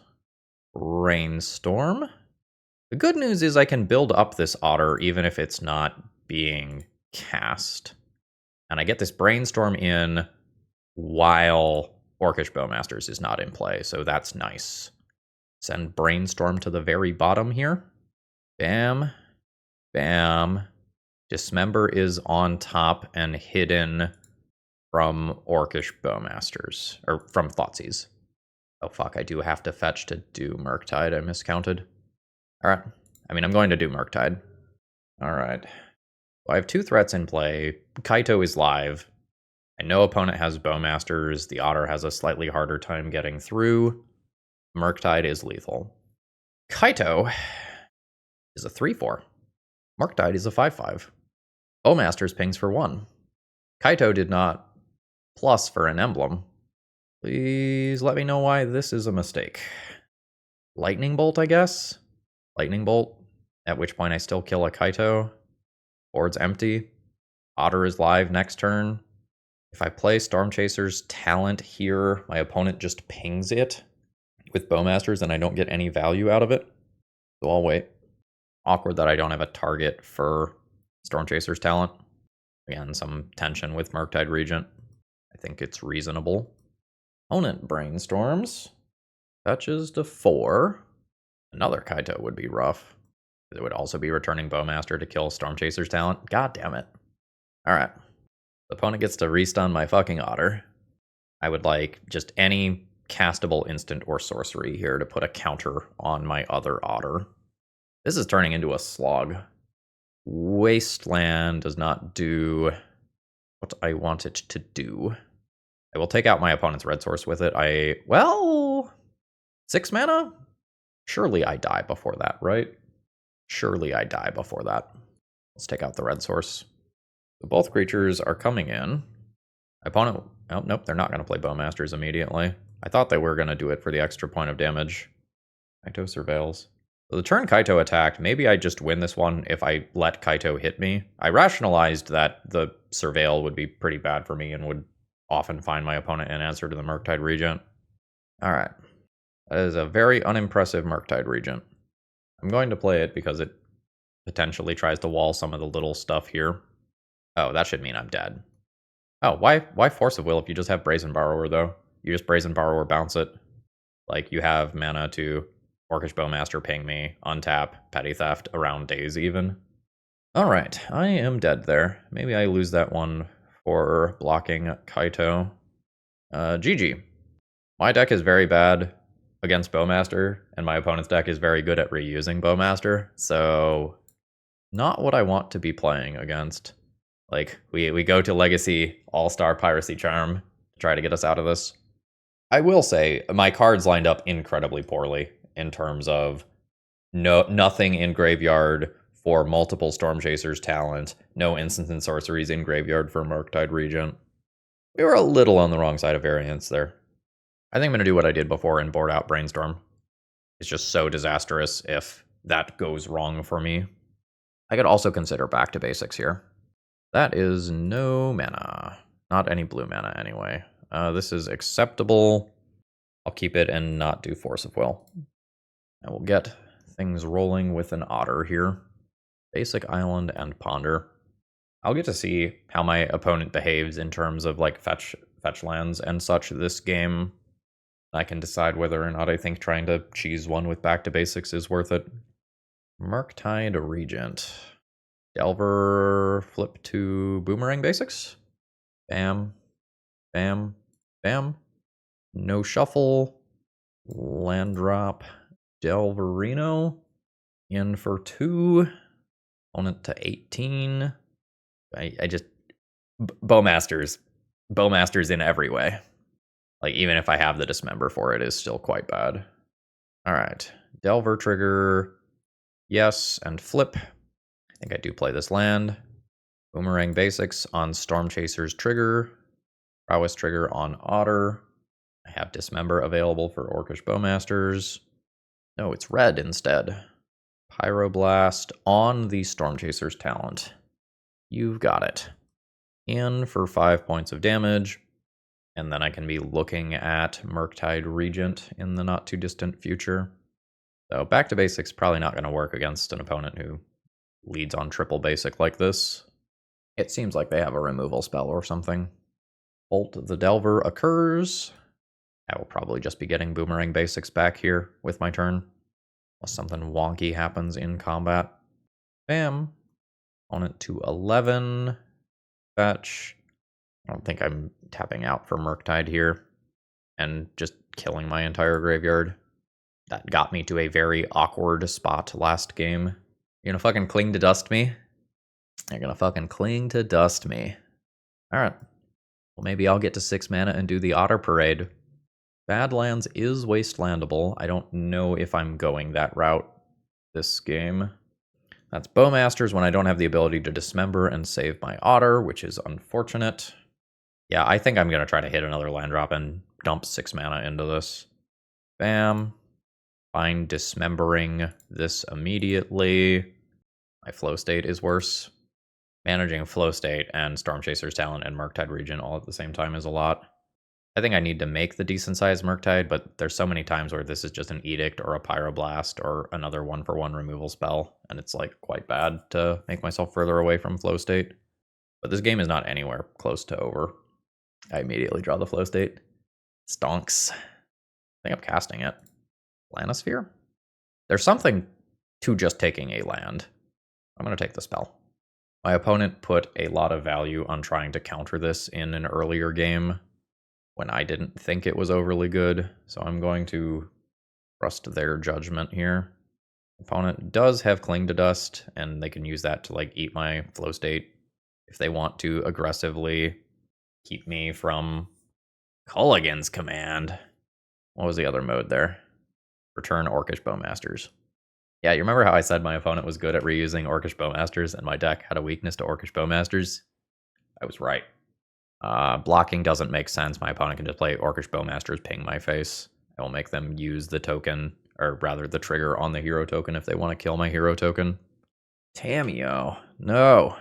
Rainstorm. The good news is I can build up this Otter even if it's not being cast. And I get this Brainstorm in while Orcish Bowmasters is not in play, so that's nice. Send Brainstorm to the very bottom here. Bam. Bam. Dismember is on top and hidden from Orcish Bowmasters, or from Thoughtseize. Oh fuck, I do have to fetch to do Murktide. I miscounted. Alright. I mean, I'm going to do Murktide. Alright. So I have 2 threats in play. Kaito is live. I know opponent has Bowmasters. The Otter has a slightly harder time getting through. Murktide is lethal. Kaito is a 3/4. Murktide is a 5/5. Bowmasters pings for 1. Kaito did not plus for an emblem. Please let me know why this is a mistake. Lightning Bolt, I guess? Lightning Bolt, at which point I still kill a Kaito. Board's empty. Otter is live next turn. If I play Stormchaser's talent here, my opponent just pings it with Bowmasters and I don't get any value out of it. So I'll wait. Awkward that I don't have a target for Stormchaser's talent. Again, some tension with Murktide Regent. I think it's reasonable. Opponent brainstorms. Fetches to 4. Another Kaito would be rough. It would also be returning Bowmaster to kill Stormchaser's talent. God damn it. Alright. The opponent gets to restun my fucking Otter. I would like just any castable instant or sorcery here to put a counter on my other Otter. This is turning into a slog. Wasteland does not do what I want it to do. I will take out my opponent's red source with it. Well, 6 mana? Surely I die before that, right? Surely I die before that. Let's take out the red source. So both creatures are coming in. Opponent, oh, nope, they're not going to play Bowmasters immediately. I thought they were going to do it for the extra point of damage. Kaito surveils. So the turn Kaito attacked, maybe I just win this one if I let Kaito hit me. I rationalized that the surveil would be pretty bad for me and would often find my opponent in answer to the Murktide Regent. Alright. That is a very unimpressive Murktide Regent. I'm going to play it because it potentially tries to wall some of the little stuff here. Oh, that should mean I'm dead. Oh, why Force of Will if you just have Brazen Borrower, though? You just Brazen Borrower, bounce it. Like, you have mana to Orcish Bowmaster, ping me, untap, Petty Theft, around days even. Alright, I am dead there. Maybe I lose that one for blocking Kaito. GG. My deck is very bad against Bowmaster, and my opponent's deck is very good at reusing Bowmaster, so not what I want to be playing against. Like, we go to Legacy All-Star Piracy Charm to try to get us out of this. I will say, my cards lined up incredibly poorly in terms of nothing in graveyard for multiple Stormchaser's talent, no instants and sorceries in graveyard for Murktide Regent. We were a little on the wrong side of variance there. I think I'm going to do what I did before and board out Brainstorm. It's just so disastrous if that goes wrong for me. I could also consider back to basics here. That is no mana. Not any blue mana anyway. This is acceptable. I'll keep it and not do Force of Will. I will get things rolling with an Otter here. Basic Island and Ponder. I'll get to see how my opponent behaves in terms of like fetch lands and such this game. I can decide whether or not I think trying to cheese one with back to basics is worth it. Murktide Regent. Delver, flip to Boomerang Basics. Bam, bam, bam. No shuffle. Land drop. Delverino. In for 2. Opponent to 18. I just... Bowmasters. Bowmasters in every way. Like, even if I have the Dismember for it, is still quite bad. Alright. Delver trigger. Yes, and flip. I think I do play this land. Boomerang Basics on Stormchaser's trigger. Prowess trigger on Otter. I have Dismember available for Orcish Bowmasters. No, it's red instead. Pyroblast on the Stormchaser's talent. You've got it. In for 5 points of damage. And then I can be looking at Murktide Regent in the not too distant future. So back to basics probably not going to work against an opponent who leads on triple basic like this. It seems like they have a removal spell or something. Bolt the Delver occurs. I will probably just be getting Boomerang Basics back here with my turn. Unless something wonky happens in combat. Bam. Opponent to 11. Fetch. I don't think I'm tapping out for Murktide here. and just killing my entire graveyard. That got me to a very awkward spot last game. You're gonna fucking cling to dust me? You're gonna fucking cling to dust me. Alright. Well, maybe I'll get to 6 mana and do the Otter Parade. Badlands is wastelandable. I don't know if I'm going that route this game. That's Bowmasters when I don't have the ability to dismember and save my Otter, which is unfortunate. Yeah, I think I'm going to try to hit another land drop and dump 6 mana into this. Bam. Fine, dismembering this immediately. My flow state is worse. Managing flow state and Stormchaser's Talent and Murktide Regent all at the same time is a lot. I think I need to make the decent sized Murktide, but there's so many times where this is just an Edict or a Pyroblast or another 1-for-1 removal spell, and it's like quite bad to make myself further away from flow state. But this game is not anywhere close to over. I immediately draw the flow state. Stonks. I think I'm casting it. Planisphere? There's something to just taking a land. I'm going to take the spell. My opponent put a lot of value on trying to counter this in an earlier game when I didn't think it was overly good, so I'm going to trust their judgment here. Opponent does have Cling to Dust, and they can use that to like eat my flow state if they want to aggressively keep me from Culligan's Command. What was the other mode there? Return Orcish Bowmasters. Yeah, you remember how I said my opponent was good at reusing Orcish Bowmasters and my deck had a weakness to Orcish Bowmasters? I was right. Blocking doesn't make sense. My opponent can just play Orcish Bowmasters, ping my face. I will make them use the token, or rather the trigger on the hero token if they want to kill my hero token. Tamiyo. No.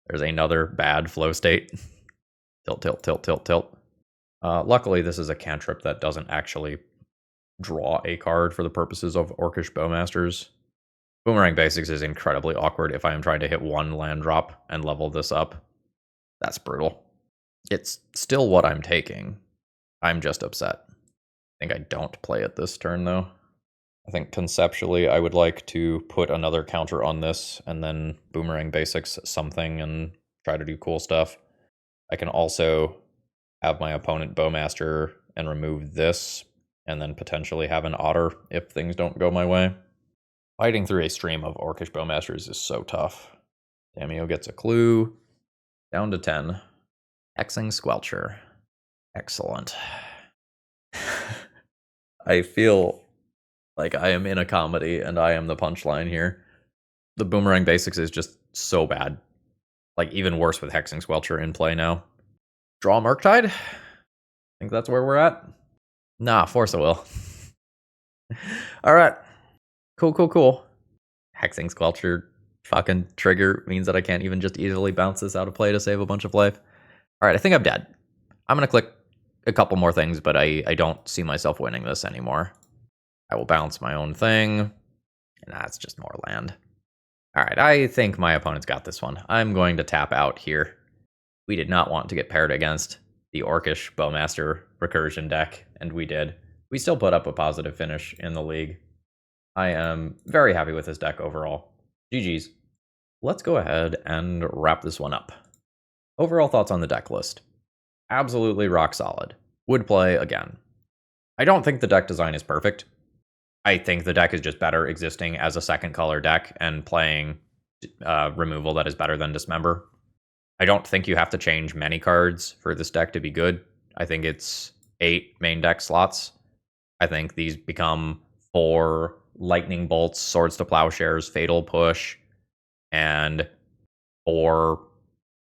There's another bad flow state. Tilt, tilt, tilt, tilt, tilt. Luckily, this is a cantrip that doesn't actually draw a card for the purposes of Orcish Bowmasters. Boomerang Basics is incredibly awkward if I am trying to hit one land drop and level this up. That's brutal. It's still what I'm taking. I'm just upset. I think I don't play it this turn, though. I think conceptually I would like to put another counter on this and then Boomerang Basics something and try to do cool stuff. I can also have my opponent Bowmaster and remove this, and then potentially have an Otter if things don't go my way. Fighting through a stream of Orcish Bowmasters is so tough. Tamiyo gets a clue. Down to 10. Hexing Squelcher. Excellent. I feel like I am in a comedy and I am the punchline here. The Boomerang Basics is just so bad. Like, even worse with Hexing Squelcher in play now. Draw Murktide? I think that's where we're at. Nah, Force of Will. Alright. Cool, cool, cool. Hexing Squelcher fucking trigger means that I can't even just easily bounce this out of play to save a bunch of life. Alright, I think I'm dead. I'm gonna click a couple more things, but I don't see myself winning this anymore. I will bounce my own thing. And that's just more land. Alright, I think my opponent's got this one. I'm going to tap out here. We did not want to get paired against the Orcish Bowmaster recursion deck, and we did. We still put up a positive finish in the league. I am very happy with this deck overall. GG's. Let's go ahead and wrap this one up. Overall thoughts on the deck list. Absolutely rock solid. Would play again. I don't think the deck design is perfect. I think the deck is just better existing as a second color deck and playing removal that is better than Dismember. I don't think you have to change many cards for this deck to be good. I think it's 8 main deck slots. I think these become 4 Lightning Bolts, Swords to Plowshares, Fatal Push, and 4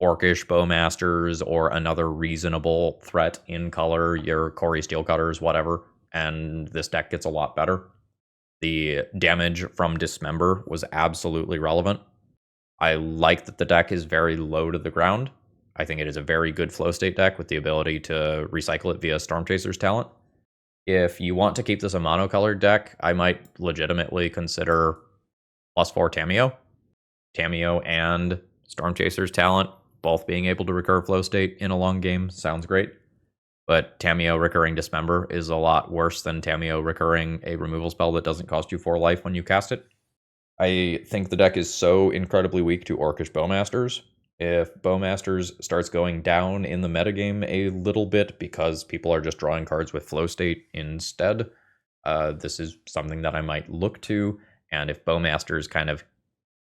Orcish Bowmasters or another reasonable threat in color, your Corey Steelcutters, whatever, and this deck gets a lot better. The damage from Dismember was absolutely relevant. I like that the deck is very low to the ground. I think it is a very good flow state deck with the ability to recycle it via Stormchaser's Talent. If you want to keep this a monocolored deck, I might legitimately consider +4 Tamiyo. Tamiyo and Stormchaser's Talent both being able to recur flow state in a long game sounds great. But Tamiyo recurring Dismember is a lot worse than Tamiyo recurring a removal spell that doesn't cost you 4 life when you cast it. I think the deck is so incredibly weak to Orcish Bowmasters If Bowmasters starts going down in the metagame a little bit because people are just drawing cards with flow state instead, this is something that I might look to. And if Bowmasters kind of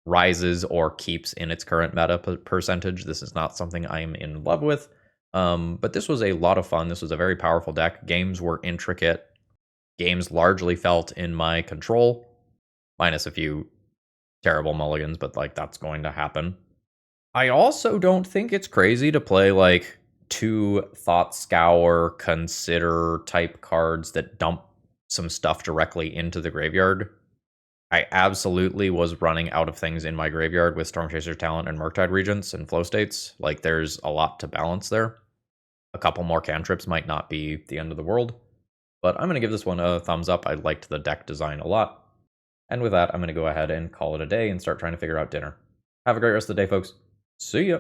rises or keeps in its current meta percentage, this is not something I'm in love with. But this was a lot of fun. This was a very powerful deck. Games were intricate. Games largely felt in my control, minus a few terrible mulligans, but like that's going to happen. I also don't think it's crazy to play like 2 Thought Scour, Consider type cards that dump some stuff directly into the graveyard. I absolutely was running out of things in my graveyard with Stormchaser Talent and Murktide Regents and flow states. Like there's a lot to balance there. A couple more cantrips might not be the end of the world, but I'm going to give this one a thumbs up. I liked the deck design a lot. And with that, I'm going to go ahead and call it a day and start trying to figure out dinner. Have a great rest of the day, folks. See ya!